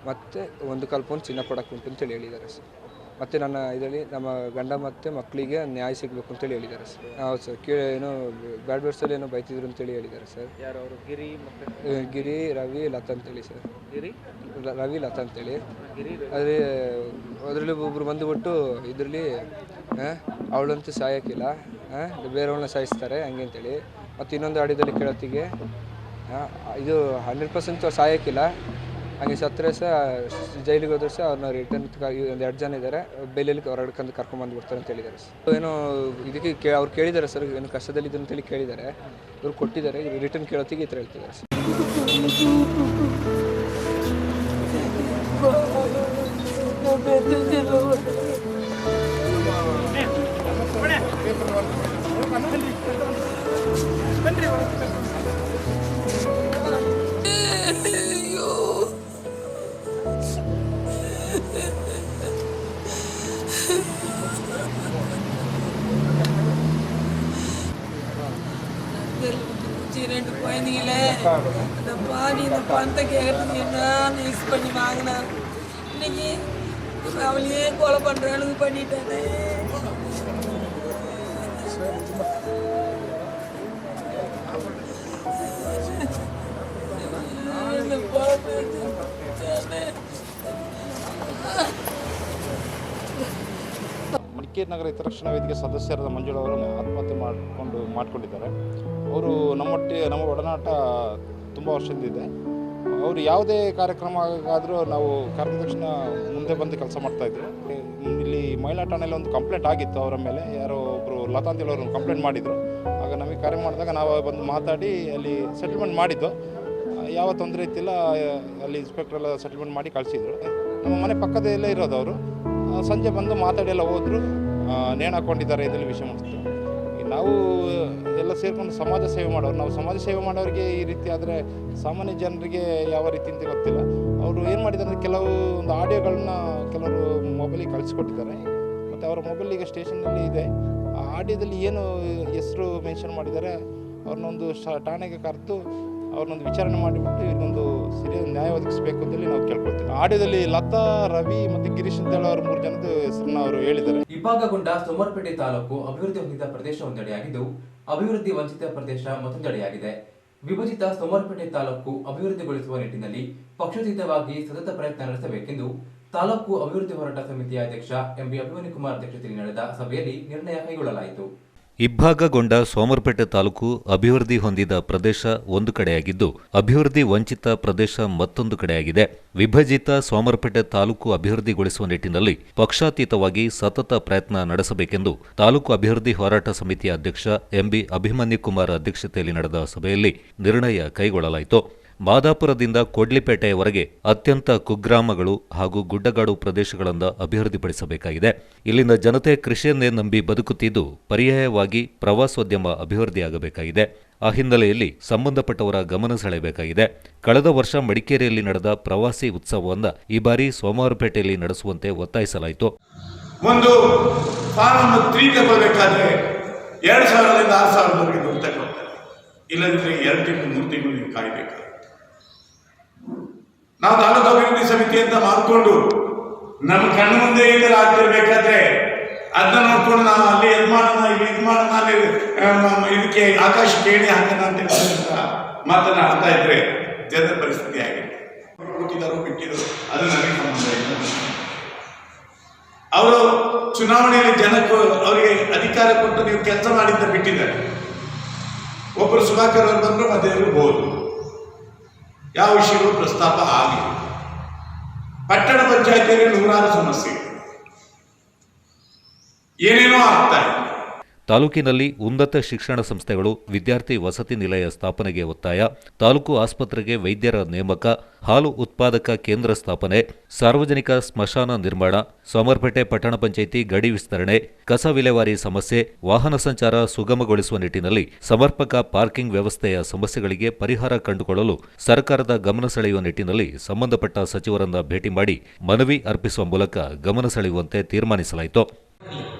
S6: ಮತ್ತು 1 ಕಾಲು ಪೌಂಡ್ ಚಿನ್ನ ಕೊಡೋಕ್ಕುಂಟು ಅಂತೇಳಿ ಹೇಳಿದ್ದಾರೆ ಸರ್. ಮತ್ತು ನನ್ನ ಇದರಲ್ಲಿ ನಮ್ಮ ಗಂಡ ಮತ್ತು ಮಕ್ಕಳಿಗೆ ನ್ಯಾಯ ಸಿಗಬೇಕು ಅಂತೇಳಿ ಹೇಳಿದ್ದಾರೆ ಸರ್. ಹೌದು ಸರ್. ಏನೋ ಬ್ಯಾಡ್ ವರ್ಡ್ಸಲ್ಲಿ ಏನೋ ಬೈತಿದ್ರು ಅಂತೇಳಿ ಹೇಳಿದ್ದಾರೆ ಸರ್. ಯಾರು ಅವರು? ಗಿರಿ, ರವಿ, ಲತಾ ಅಂತೇಳಿ ಸರ್. ರವಿ, ಲತಾ ಅಂತೇಳಿ. ಅದರಲ್ಲಿ ಒಬ್ಬರು ಬಂದುಬಿಟ್ಟು ಇದರಲ್ಲಿ ಅವಳಂತೂ ಸಾಯೋಕ್ಕಿಲ್ಲ, ಬೇರೆಯವ್ಳನ್ನ ಸಾಯಿಸ್ತಾರೆ ಹಂಗೆ ಅಂತೇಳಿ. ಮತ್ತು ಇನ್ನೊಂದು ಆಡಿಯೋದಲ್ಲಿ ಕೇಳೋತ್ತಿಗೆ ಇದು 100% ಸಾಯೋಕ್ಕಿಲ್ಲ, ಹಾಗೆ ಸತ್ತರೆ ಸಹ ಜೈಲಿಗೆ ಹೋದ್ರೆ ಸಹ ಅವ್ರನ್ನ ರಿಟರ್ನ್ 2 ಜನ ಇದ್ದಾರೆ, ಬೇಲಲ್ಲಿ ಹೊರಡ್ಕೊಂಡು ಕರ್ಕೊಂಬಂದುಬಿಡ್ತಾರೆ ಅಂತ ಹೇಳಿದ್ದಾರೆ ಸರ್. ಏನೋ ಇದಕ್ಕೆ ಅವ್ರು ಕೇಳಿದ್ದಾರೆ ಸರ್, ಏನು ಕಷ್ಟದಲ್ಲಿದ್ದು ಅಂತೇಳಿ ಕೇಳಿದ್ದಾರೆ, ಇವ್ರು ಕೊಟ್ಟಿದ್ದಾರೆ. ರಿಟರ್ನ್ ಕೇಳೋತ್ತಿಗೆ ಈ ಥರ ಹೇಳ್ತಿದ್ದಾರೆ ಸರ್.
S11: 2 குழந்தைங்களே அந்த பாடி இந்த பணத்தை கேட்கறதுக்கு என்ன யூஸ் பண்ணி வாங்கினா இன்னைக்கு அவளையே கொலை பண்ணுற அளவுக்கு பண்ணிட்டானே.
S12: ಮಡಿಕೇರಿ ನಗರ ಹಿತರಕ್ಷಣಾ ವೇದಿಕೆ ಸದಸ್ಯರಾದ ಮಂಜುಳವರು ಆತ್ಮಹತ್ಯೆ ಮಾಡಿಕೊಂಡಿದ್ದಾರೆ. ಅವರು ನಮ್ಮ ಒಡನಾಟ ತುಂಬ ವರ್ಷದಿಂದ. ಅವರು ಯಾವುದೇ ಕಾರ್ಯಕ್ರಮ ಆದರೂ ನಾವು ಕಾರ್ಯದಕ್ಷಿಣ ಮುಂದೆ ಬಂದು ಕೆಲಸ ಮಾಡ್ತಾಯಿದ್ರು. ಇಲ್ಲಿ ಮಹಿಳಾ ಠಾಣೆಯಲ್ಲಿ ಒಂದು ಕಂಪ್ಲೇಂಟ್ ಆಗಿತ್ತು ಅವರ ಮೇಲೆ, ಯಾರೋ ಒಬ್ಬರು ಲತಾ ಅಂತೇಳವರು ಕಂಪ್ಲೇಂಟ್ ಮಾಡಿದರು. ಆಗ ನಮಗೆ ಕರೆ ಮಾಡಿದಾಗ ನಾವು ಬಂದು ಮಾತಾಡಿ ಅಲ್ಲಿ ಸೆಟಲ್ಮೆಂಟ್ ಮಾಡಿದ್ದು. ಯಾವ ತೊಂದರೆ ಇತ್ತಿಲ್ಲ, ಅಲ್ಲಿ ಇನ್ಸ್ಪೆಕ್ಟರ್ ಎಲ್ಲ ಸೆಟಲ್ಮೆಂಟ್ ಮಾಡಿ ಕಳಿಸಿದ್ರು. ನಮ್ಮ ಮನೆ ಪಕ್ಕದಲ್ಲೇ ಇರೋದು ಅವರು. ಸಂಜೆ ಬಂದು ಮಾತಾಡಿ ಎಲ್ಲ ಹೋದರು. ನೇಣು ಹಾಕ್ಕೊಂಡಿದ್ದಾರೆ ಇದರಲ್ಲಿ ವಿಷಯ ಮುಗಿಸ್ತು. ನಾವು ಎಲ್ಲ ಸೇರಿಕೊಂಡು ಸಮಾಜ ಸೇವೆ ಮಾಡೋರು. ನಾವು ಸಮಾಜ ಸೇವೆ ಮಾಡೋರಿಗೆ ಈ ರೀತಿ ಆದರೆ ಸಾಮಾನ್ಯ ಜನರಿಗೆ ಯಾವ ರೀತಿ ಅಂತ ಗೊತ್ತಿಲ್ಲ. ಅವರು ಏನು ಮಾಡಿದ್ದಾರೆ ಅಂದರೆ ಕೆಲವು ಒಂದು ಆಡಿಯೋಗಳನ್ನ ಕೆಲವರು ಮೊಬೈಲಿಗೆ ಕಳಿಸ್ಕೊಟ್ಟಿದ್ದಾರೆ. ಮತ್ತು ಅವರ ಮೊಬೈಲಿಗೆ ಸ್ಟೇಷನ್ನಲ್ಲಿ ಇದೆ. ಆ ಆಡಿಯೋದಲ್ಲಿ ಏನು ಹೆಸರು ಮೆನ್ಷನ್ ಮಾಡಿದ್ದಾರೆ ಅವ್ರನ್ನೊಂದು ಠಾಣೆಗೆ ಕರೆದು ಅವ್ರನ್ನೊಂದು ವಿಚಾರಣೆ ಮಾಡಿಬಿಟ್ಟು ಇಲ್ಲೊಂದು ಸರಿಯಾದ ನ್ಯಾಯ ಒದಗಿಸಬೇಕು ಅಂತೇಳಿ ನಾವು ಕೇಳ್ಕೊಳ್ತೀವಿ. ಆಡಿಯೋದಲ್ಲಿ ಲತಾ, ರವಿ ಮತ್ತು ಗಿರೀಶ್ ಅಂತೇಳಿ ಅವರು 3 ಜನದ ಹೆಸರನ್ನ ಅವರು ಹೇಳಿದ್ದಾರೆ.
S2: ಇಬ್ಬಾಗಗೊಂಡ ಸೋಮವಾರಪೇಟೆ ತಾಲೂಕು ಅಭಿವೃದ್ಧಿ ಹೊಂದಿದ ಪ್ರದೇಶ ಒಂದೆಡೆಯಾಗಿದ್ದು, ಅಭಿವೃದ್ಧಿ ವಂಚಿತ ಪ್ರದೇಶ ಮತ್ತೊಂದೆಡೆಯಾಗಿದೆ. ವಿಭಜಿತ ಸೋಮವಾರಪೇಟೆ ತಾಲೂಕು ಅಭಿವೃದ್ಧಿಗೊಳಿಸುವ ನಿಟ್ಟಿನಲ್ಲಿ ಪಕ್ಷಾತೀತವಾಗಿ ಸತತ ಪ್ರಯತ್ನ ನಡೆಸಬೇಕೆಂದು ತಾಲೂಕು ಅಭಿವೃದ್ಧಿ ಹೋರಾಟ ಸಮಿತಿಯ ಅಧ್ಯಕ್ಷ ಎಂಬಿ ಅಭಿಮನ್ಯುಕುಮಾರ್ ಅಧ್ಯಕ್ಷತೆಯಲ್ಲಿ ನಡೆದ ಸಭೆಯಲ್ಲಿ ನಿರ್ಣಯ ಕೈಗೊಳ್ಳಲಾಯಿತು.
S3: ಇಬ್ಬಾಗಗೊಂಡ ಸೋಮವಾರಪೇಟೆ ತಾಲೂಕು ಅಭಿವೃದ್ಧಿ ಹೊಂದಿದ ಪ್ರದೇಶ ಒಂದು ಕಡೆಯಾಗಿದ್ದು, ಅಭಿವೃದ್ಧಿ ವಂಚಿತ ಪ್ರದೇಶ ಮತ್ತೊಂದು ಕಡೆಯಾಗಿದೆ. ವಿಭಜಿತ ಸೋಮವಾರಪೇಟೆ ತಾಲೂಕು ಅಭಿವೃದ್ಧಿಗೊಳಿಸುವ ನಿಟ್ಟಿನಲ್ಲಿ ಪಕ್ಷಾತೀತವಾಗಿ ಸತತ ಪ್ರಯತ್ನ ನಡೆಸಬೇಕೆಂದು ತಾಲೂಕು ಅಭಿವೃದ್ಧಿ ಹೋರಾಟ ಸಮಿತಿಯ ಅಧ್ಯಕ್ಷ ಎಂಬಿ ಅಭಿಮನ್ಯುಕುಮಾರ್ ಅಧ್ಯಕ್ಷತೆಯಲ್ಲಿ ನಡೆದ ಸಭೆಯಲ್ಲಿ ನಿರ್ಣಯ ಕೈಗೊಳ್ಳಲಾಯಿತು. ಮಾದಾಪುರದಿಂದ ಕೊಡ್ಲಿಪೇಟೆಯವರೆಗೆ ಅತ್ಯಂತ ಕುಗ್ರಾಮಗಳು ಹಾಗೂ ಗುಡ್ಡಗಾಡು ಪ್ರದೇಶಗಳನ್ನು ಅಭಿವೃದ್ಧಿಪಡಿಸಬೇಕಾಗಿದೆ. ಇಲ್ಲಿನ ಜನತೆ ಕೃಷಿಯನ್ನೇ ನಂಬಿ ಬದುಕುತ್ತಿದ್ದು, ಪರ್ಯಾಯವಾಗಿ ಪ್ರವಾಸೋದ್ಯಮ ಅಭಿವೃದ್ಧಿಯಾಗಬೇಕಾಗಿದೆ. ಆ ಹಿನ್ನೆಲೆಯಲ್ಲಿ ಸಂಬಂಧಪಟ್ಟವರ ಗಮನ ಸೆಳೆಯಬೇಕಾಗಿದೆ. ಕಳೆದ ವರ್ಷ ಮಡಿಕೇರಿಯಲ್ಲಿ ನಡೆದ ಪ್ರವಾಸಿ ಉತ್ಸವವನ್ನು ಈ ಬಾರಿ ಸೋಮವಾರಪೇಟೆಯಲ್ಲಿ ನಡೆಸುವಂತೆ ಒತ್ತಾಯಿಸಲಾಯಿತು.
S13: ಒಂದು ಫಾರ್ಮ್ 3 ತಗೊಳ್ಬೇಕಾದ್ರೆ 2,000ರಿಂದ 6,000 ದುಡ್ಡು ತಗೊಳ್ತಾರೆ. ಇಲ್ಲದಿದ್ರೆ 2 ತಿಂಗಳು 3 ತಿಂಗಳು ನೀವು ಕಾಯಬೇಕು. ನಾವು ತಾಲೂಕು ಅಭಿವೃದ್ಧಿ ಸಮಿತಿ ಅಂತ ಮಾಡಿಕೊಂಡು ನಮ್ಮ ಕಣ್ಣು ಮುಂದೆ ಏನಾದ್ರು ಆಗ್ತಿರ್ಬೇಕಾದ್ರೆ ಅದನ್ನ ನೋಡ್ಕೊಂಡು ನಾವು ಅಲ್ಲಿ ಇದು ಮಾಡೋಣ, ಇಲ್ಲಿ ಇದು ಮಾಡೋಣ, ಅಲ್ಲಿ ಇದಕ್ಕೆ ಆಕಾಶಕ್ಕೆ ಏಣಿ ಹಾಕೋಣ ಅಂತ ಮಾತನಾಡ್ತಾ ಇದ್ರೆ ಜನರ ಪರಿಸ್ಥಿತಿ ಆಗಿದೆ. ಕೂತಿದ್ದಾರೋ ಬಿಟ್ಟಿದ್ರು ಅದು ನನಗೆ ಸಂಬಂಧ ಇಲ್ಲ. ಅವರು ಚುನಾವಣೆಯಲ್ಲಿ ಜನಕ್ಕೂ ಅವರಿಗೆ ಅಧಿಕಾರ ಕೊಟ್ಟು ನೀವು ಕೆಲಸ ಮಾಡಿದ್ದ ಬಿಟ್ಟಿದ್ದಾರೆ. ಒಬ್ಬರು ಸುಧಾಕರ್ ಅವರು ಬಂದರು, ಮಧ್ಯದಲ್ಲಿ ಹೋದ್ರು. ಯಾವ ವಿಷಯಗಳು ಪ್ರಸ್ತಾಪ ಆಗಲಿ. ಪಟ್ಟಣ ಪಂಚಾಯತಿಯಲ್ಲಿ 100 ಸಮಸ್ಯೆ ಏನೇನೋ ಆಗ್ತಾ ಇದೆ.
S3: ತಾಲೂಕಿನಲ್ಲಿ ಉನ್ನತ ಶಿಕ್ಷಣ ಸಂಸ್ಥೆಗಳು, ವಿದ್ಯಾರ್ಥಿ ವಸತಿ ನಿಲಯ ಸ್ಥಾಪನೆಗೆ ಒತ್ತಾಯ, ತಾಲೂಕು ಆಸ್ಪತ್ರೆಗೆ ವೈದ್ಯರ ನೇಮಕ, ಹಾಲು ಉತ್ಪಾದಕ ಕೇಂದ್ರ ಸ್ಥಾಪನೆ, ಸಾರ್ವಜನಿಕ ಸ್ಮಶಾನ ನಿರ್ಮಾಣ, ಸೋಮವಾರಪೇಟೆ ಪಟ್ಟಣ ಪಂಚಾಯಿತಿ ಗಡಿ ವಿಸ್ತರಣೆ, ಕಸ ವಿಲೇವಾರಿ ಸಮಸ್ಯೆ, ವಾಹನ ಸಂಚಾರ ಸುಗಮಗೊಳಿಸುವ ನಿಟ್ಟಿನಲ್ಲಿ ಸಮರ್ಪಕ ಪಾರ್ಕಿಂಗ್ ವ್ಯವಸ್ಥೆಯ ಸಮಸ್ಯೆಗಳಿಗೆ ಪರಿಹಾರ ಕಂಡುಕೊಳ್ಳಲು ಸರ್ಕಾರದ ಗಮನ ಸೆಳೆಯುವ ನಿಟ್ಟಿನಲ್ಲಿ ಸಂಬಂಧಪಟ್ಟ ಸಚಿವರನ್ನ ಭೇಟಿ ಮಾಡಿ ಮನವಿ ಅರ್ಪಿಸುವ ಮೂಲಕ ಗಮನ ಸೆಳೆಯುವಂತೆ ತೀರ್ಮಾನಿಸಲಾಯಿತು.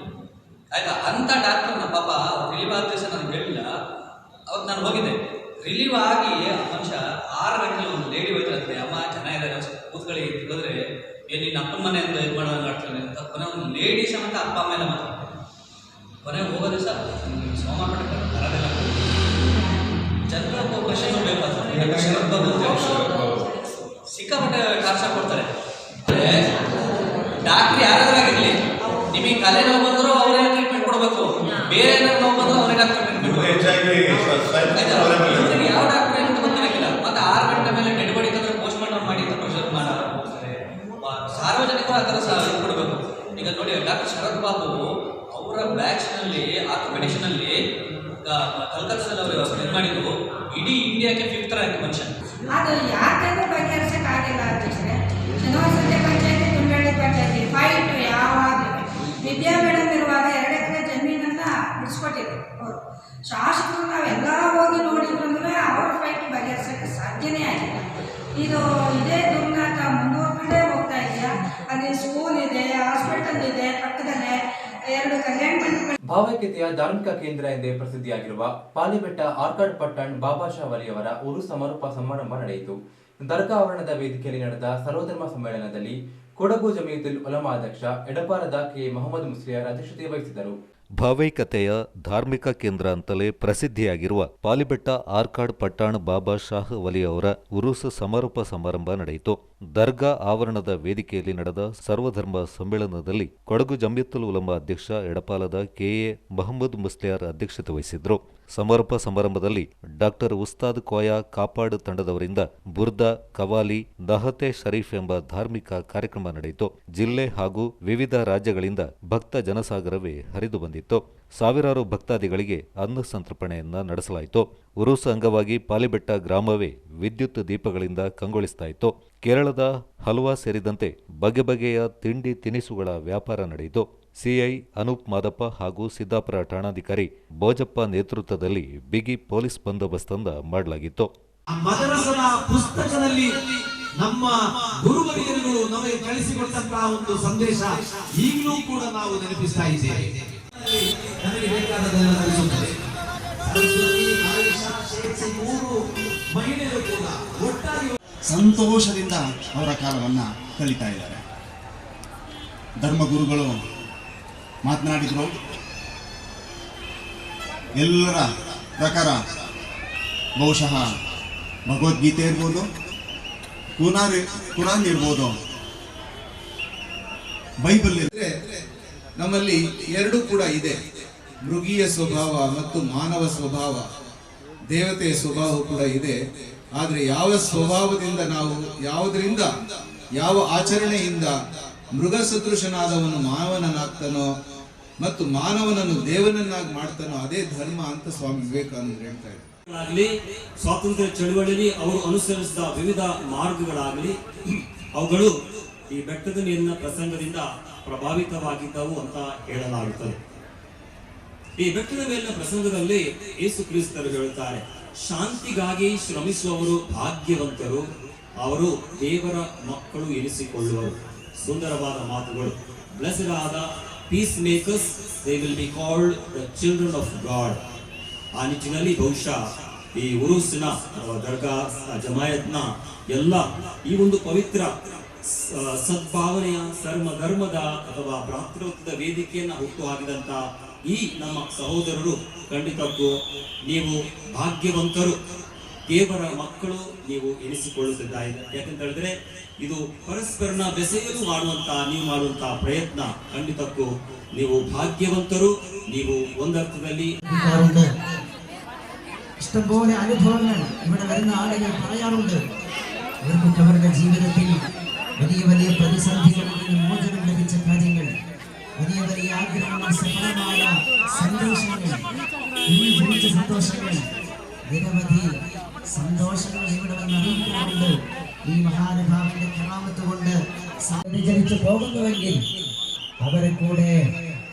S14: ಆಯ್ತಾ, ಅಂಥ ಡಾಕ್ಟರ್ನ ಪಾಪ ರಿಲೀವ್ ಆದ ದಿವಸ ನನಗೆ ಹೇಳಿಲ್ಲ. ಅವತ್ತು ನಾನು ಹೋಗಿದ್ದೆ. ರಿಲೀವ್ ಆಗಿ ಆ ಮನುಷ್ಯ 6 ಗಂಟೆಗೆ ಒಂದು ಲೇಡಿ ಹೋಯ್ತಂತೆ. ಅಮ್ಮ ಚೆನ್ನಾಗಿದ್ದಾರೆ, ಕೂತ್ಕೊಳ್ಳಿ ಹೋದ್ರೆ ಏನು ನಿನ್ನ ಅಪ್ಪನ ಮನೆ ಅಂತ ಇದು ಮಾಡೋದು ಮಾಡ್ತಾನೆ ಅಂತ ಕೊನೆ ಒಂದು ಲೇಡಿ ಸಮೇತ ಅಪ್ಪ ಅಮ್ಮ ಎಲ್ಲ ಮಾತಾಡ್ತಾರೆ. ಕೊನೆಗೆ ಹೋಗೋ ದಿವಸ ಸೋಮವಾರಪೇಟೆ ಬರೋದಿಲ್ಲ. ಜನರ ಕ್ವಶನ್ ಬೇಕು, ಸಿಕ್ಕಾಪಟ್ಟೆ ಟಾರ್ಚರ್ ಕೊಡ್ತಾರೆ. ಡಾಕ್ಟ್ರ್ ಯಾರಾದ್ರೂ ಆಗಿರಲಿ, ನಿಮಗೆ ತಲೆ ನೋವು ಬಂದರೂ ಅವರೇ ಟ್ರೀಟ್ಮೆಂಟ್ ಕೊಡಬೇಕು, ಬೇರೆ ಏನಾದ್ರು ನೋವು ಬಂದರೂ ಅವರೇ ಡಾಕ್ಟರ್ ಟ್ರೀಟ್ಮೆಂಟ್ ಯಾವ ಡಾಕ್ಟರ್ ಏನಂತ ಗೊತ್ತಿರಲಿಲ್ಲ. ಮತ್ತೆ 6 ಗಂಟೆ ಮೇಲೆ ಡೆಡ್ ಬಾಡಿ ತಂದ್ರೆ ಪೋಸ್ಟ್ ಮಾರ್ಟಮ್ ಮಾಡಿ ಅಂತ ಪ್ರೆಷರ್ ಮಾಡೋದು. ಸಾರ್ವಜನಿಕರು ಆ ಥರ ಇದು ಕೊಡಬೇಕು. ಈಗ ನೋಡಿ, ಡಾಕ್ಟರ್ ಶರತ್ ಬಾಬು ಅವರ ಬ್ಯಾಚ್ನಲ್ಲಿ ಆರ್ಥೋಪೆಡಿಷನಲ್ಲಿ ಕಲ್ಕತ್ತಾದಲ್ಲಿ ಅವರು ಇದು ಮಾಡಿದ್ದು, ಇಡೀ ಇಂಡಿಯಾಕ್ಕೆ 5th ರ್ಯಾಂಕ್ ಮನುಷ್ಯ.
S15: ಅದು ಯಾಕಂದ್ರೆ ಬಗೆಹರಿಸಕ್ಕಾಗಿಲ್ಲ ಅಧ್ಯಕ್ಷರೇ. ಶನಿವಾರ ಪಂಚಾಯತಿ, ತುಂಡಳ್ಳಿ ಪಂಚಾಯತಿ ಫೈಟ್ ಯಾವಾಗಲೂ ವಿದ್ಯಾ ಮೇಡಮ್ ಇರುವಾಗ 2 ಎಕರೆ ಜಮೀನನ್ನ ಬಿಡಿಸ್ಕೊಟ್ಟಿದ್ರು ಅವರು. ಶಾಸಕರು ನಾವೆಲ್ಲ ಹೋಗಿ ನೋಡಿದ್ರು ಅವರ ಫೈಟ್ ಬಗೆಹರಿಸೋಕ್ಕೆ ಸಾಧ್ಯನೇ ಆಗಿಲ್ಲ. ಇದೇ ದುರ್ನಾಟ ಮುಂದುವರ್ಕೊಂಡೇ ಹೋಗ್ತಾ ಇದೆಯಾ. ಅಲ್ಲಿ ಸ್ಕೂಲ್ ಇದೆ, ಹಾಸ್ಪಿಟಲ್ ಇದೆ, ಪಕ್ಕದಲ್ಲೇ 2 ಕಲ್ಯಾಣ ಮಂಟಪ.
S2: ಭಾವೈಕ್ಯತೆಯ ಧಾರ್ಮಿಕ ಕೇಂದ್ರ ಎಂದೇ ಪ್ರಸಿದ್ಧಿಯಾಗಿರುವ ಪಾಲಿಬೆಟ್ಟ ಆರ್ಕಾಡ್ ಪಟ್ಟಣ್ ಬಾಬಾ ಶಾ ವಲಿಯವರ ಉರು ಸಮಾರೋಪ ಸಮಾರಂಭ ನಡೆಯಿತು. ದರ್ಗಾ ಆವರಣದ ವೇದಿಕೆಯಲ್ಲಿ ನಡೆದ ಸರ್ವಧರ್ಮ ಸಮ್ಮೇಳನದಲ್ಲಿ ಕೊಡಗು ಜಮೀಯತುಲ್ ಉಲಮಾ ಅಧ್ಯಕ್ಷ ಎಡಪಾರದ ಕೆ ಮೊಹಮ್ಮದ್ ಮುಸ್ಲಿಯಾರ್ ಅಧ್ಯಕ್ಷತೆ ವಹಿಸಿದರು.
S3: ಭಾವೈಕ್ಯತೆಯ ಧಾರ್ಮಿಕ ಕೇಂದ್ರ ಅಂತಲೇ ಪ್ರಸಿದ್ಧಿಯಾಗಿರುವ ಪಾಲಿಬೆಟ್ಟ ಆರ್ಕಾಡ್ ಪಟ್ಟಾಣ್ ಬಾಬಾ ಶಾಹ್ ವಲಿ ಅವರ ಉರುಸು ಸಮಾರೋಪ ಸಮಾರಂಭ ನಡೆಯಿತು. ದರ್ಗಾ ಆವರಣದ ವೇದಿಕೆಯಲ್ಲಿ ನಡೆದ ಸರ್ವಧರ್ಮ ಸಮ್ಮೇಳನದಲ್ಲಿ ಕೊಡಗು ಜಮಿಯತುಲ್ ಉಲಮಾ ಅಧ್ಯಕ್ಷ ಎಡಪಾಲದ ಕೆಎ ಮೊಹಮ್ಮದ್ ಮುಸ್ಲಿಯಾರ್ ಅಧ್ಯಕ್ಷತೆ ವಹಿಸಿದ್ರು. ಸಮಾರೋಪ ಸಮಾರಂಭದಲ್ಲಿ ಡಾಕ್ಟರ್ ಉಸ್ತಾದ್ ಕೋಯ ಕಾಪಾಡ್ ತಂಡದವರಿಂದ ಬುರ್ದಾ, ಕವಾಲಿ, ದಹತೆ ಶರೀಫ್ ಎಂಬ ಧಾರ್ಮಿಕ ಕಾರ್ಯಕ್ರಮ ನಡೆಯಿತು. ಜಿಲ್ಲೆ ಹಾಗೂ ವಿವಿಧ ರಾಜ್ಯಗಳಿಂದ ಭಕ್ತ ಜನಸಾಗರವೇ ಹರಿದು ಬಂದಿತ್ತು. ಸಾವಿರಾರು ಭಕ್ತಾದಿಗಳಿಗೆ ಅನ್ನ ಸಂತರ್ಪಣೆಯನ್ನ ನಡೆಸಲಾಯಿತು. ಉರುಸು ಅಂಗವಾಗಿ ಪಾಲಿಬೆಟ್ಟ ಗ್ರಾಮವೇ ವಿದ್ಯುತ್ ದೀಪಗಳಿಂದ ಕಂಗೊಳಿಸ್ತಾಯಿತು. ಕೇರಳದ ಹಲ್ವಾ ಸೇರಿದಂತೆ ಬಗೆ ಬಗೆಯ ತಿಂಡಿ ತಿನಿಸುಗಳ ವ್ಯಾಪಾರ ನಡೆಯಿತು. ಸಿಐ ಅನೂಪ್ ಮಾದಪ್ಪ ಹಾಗೂ ಸಿದ್ದಾಪುರ ಠಾಣಾಧಿಕಾರಿ ಬೋಜಪ್ಪ ನೇತೃತ್ವದಲ್ಲಿ ಬಿಗಿ ಪೊಲೀಸ್ ಬಂದೋಬಸ್ತನ್ನ ಮಾಡಲಾಗಿತ್ತು.
S16: ಮದರಸದ ಪುಸ್ತಕದಲ್ಲಿ ನಮ್ಮ ಗುರುವರಿಯರು ನಮಗೆ ಕಳಿಸಿಕೊಟ್ಟಂತಹ ಒಂದು ಸಂದೇಶ ಈಗಲೂ ಕೂಡ ನಾವು ನೆನಪಿಸ್ತಾ ಇದ್ದೇವೆ. ನಮಗೆ ಬೇಕಾದದೆಲ್ಲ ನಡೆಸುತ್ತದೆ. ಮಹಿಳೆಯರು ಕೂಡ ಒಟ್ಟಾಗಿ
S17: ಸಂತೋಷದಿಂದ ಅವರ ಕಾಲವನ್ನ ಕಳೀತಾ ಇದ್ದಾರೆ. ಧರ್ಮಗುರುಗಳು ಮಾತನಾಡಿದ್ರು. ಎಲ್ಲರ ಪ್ರಕಾರ ಬಹುಶಃ ಭಗವದ್ಗೀತೆ ಇರ್ಬೋದು, ಕುರಾನ್ ಇರ್ಬೋದು, ಬೈಬಲ್ ಇದ್ರೆ ನಮ್ಮಲ್ಲಿ ಎರಡೂ ಕೂಡ ಇದೆ. ಮೃಗೀಯ ಸ್ವಭಾವ ಮತ್ತು ಮಾನವ ಸ್ವಭಾವ, ದೇವತೆಯ ಸ್ವಭಾವ ಕೂಡ ಇದೆ. ಆದರೆ ಯಾವ ಸ್ವಭಾವದಿಂದ ನಾವು ಯಾವುದರಿಂದ ಯಾವ ಆಚರಣೆಯಿಂದ ಮೃಗ ಸದೃಶನಾದವನು ಮಾನವನಾಗ್ತಾನೋ ಮತ್ತು ಮಾನವನನ್ನು ದೇವನನ್ನಾಗಿ ಮಾಡ್ತಾನೋ ಅದೇ ಧರ್ಮ ಅಂತ ಸ್ವಾಮಿ ವಿವೇಕಾನಂದರು ಹೇಳ್ತಾ ಇದ್ದಾರೆ.
S18: ಸ್ವಾತಂತ್ರ್ಯ ಚಳುವಳಿಯಲ್ಲಿ ಅವರು ಅನುಸರಿಸಿದ ವಿವಿಧ ಮಾರ್ಗಗಳಾಗಲಿ ಅವುಗಳು ಈ ಬೆಟ್ಟದ ಮೇಲಿನ ಪ್ರಸಂಗದಿಂದ ಪ್ರಭಾವಿತವಾಗಿದ್ದವು ಅಂತ ಹೇಳಲಾಗುತ್ತದೆ. ಈ ಬೆಟ್ಟದ ಮೇಲಿನ ಪ್ರಸಂಗದಲ್ಲಿ ಯೇಸು ಕ್ರಿಸ್ತರು ಹೇಳುತ್ತಾರೆ, ಶಾಂತಿಗಾಗಿ ಶ್ರಮಿಸುವವರು ಭಾಗ್ಯವಂತರು, ಅವರು ದೇವರ ಮಕ್ಕಳು ಎನಿಸಿಕೊಳ್ಳುವರು. ಸುಂದರವಾದ ಮಾತುಗಳು. Blessed are the peacemakers, they will be called the children of God. ಆ ನಿಟ್ಟಿನಲ್ಲಿ ಬಹುಶಃ ಈ ಉರುಸಿನ ದರ್ಗಾ ಜಮಾಯತ್ನ ಎಲ್ಲ ಈ ಒಂದು ಪವಿತ್ರ ಸದ್ಭಾವನೆಯ ಧರ್ಮದ ಅಥವಾ ಭ್ರಾತೃತ್ವದ ವೇದಿಕೆಯನ್ನು ಹುಟ್ಟು ಹಾಕಿದಂತ ಈ ನಮ್ಮ ಸಹೋದರರು ಖಂಡಿತಕ್ಕೂ ನೀವು ಭಾಗ್ಯವಂತರು, ದೇವರ ಮಕ್ಕಳು ನೀವು ಎನಿಸಿಕೊಳ್ಳುತ್ತಿದ್ದಾರೆ. ಯಾಕಂತ ಹೇಳಿದ್ರೆ ಇದು ಪರಸ್ಪರನ ಬೆಸೆಯಲು ನೀವು ಮಾಡುವಂತಹ ಪ್ರಯತ್ನ ಖಂಡಿತಕ್ಕೂ ನೀವು ഭാഗ്യವಂತರು. ನೀವು ഒന്നർത്ഥದಲ್ಲಿ
S19: ഇഷ്ടംപോലെ അനുഭവങ്ങൾ ഇവിടെ വരുന്ന ആളുകൾ പറയാറുണ്ട്. ഇവർക്കൊക്കെ അവരുടെ ജീവിതത്തിൽ വലിയ വലിയ പ്രതിസന്ധികളിൽ നിന്ന് മോചനം ലഭിച്ച കാര്യങ്ങൾ, വലിയ വലിയ ആഗ്രഹങ്ങൾ, സഫലമായ സന്തോഷങ്ങൾ, ജീവിച്ച സന്തോഷങ്ങൾ, നിരവധി സന്തോഷങ്ങൾ ഇവിടെ വന്ന് അറിയിക്കാറുണ്ട്. ഈ മഹാനുഭാവന്റെ കറാമത്ത് കൊണ്ട് വ്യതിചലിച്ചു പോകുന്നുവെങ്കിൽ അവരെ കൂടെ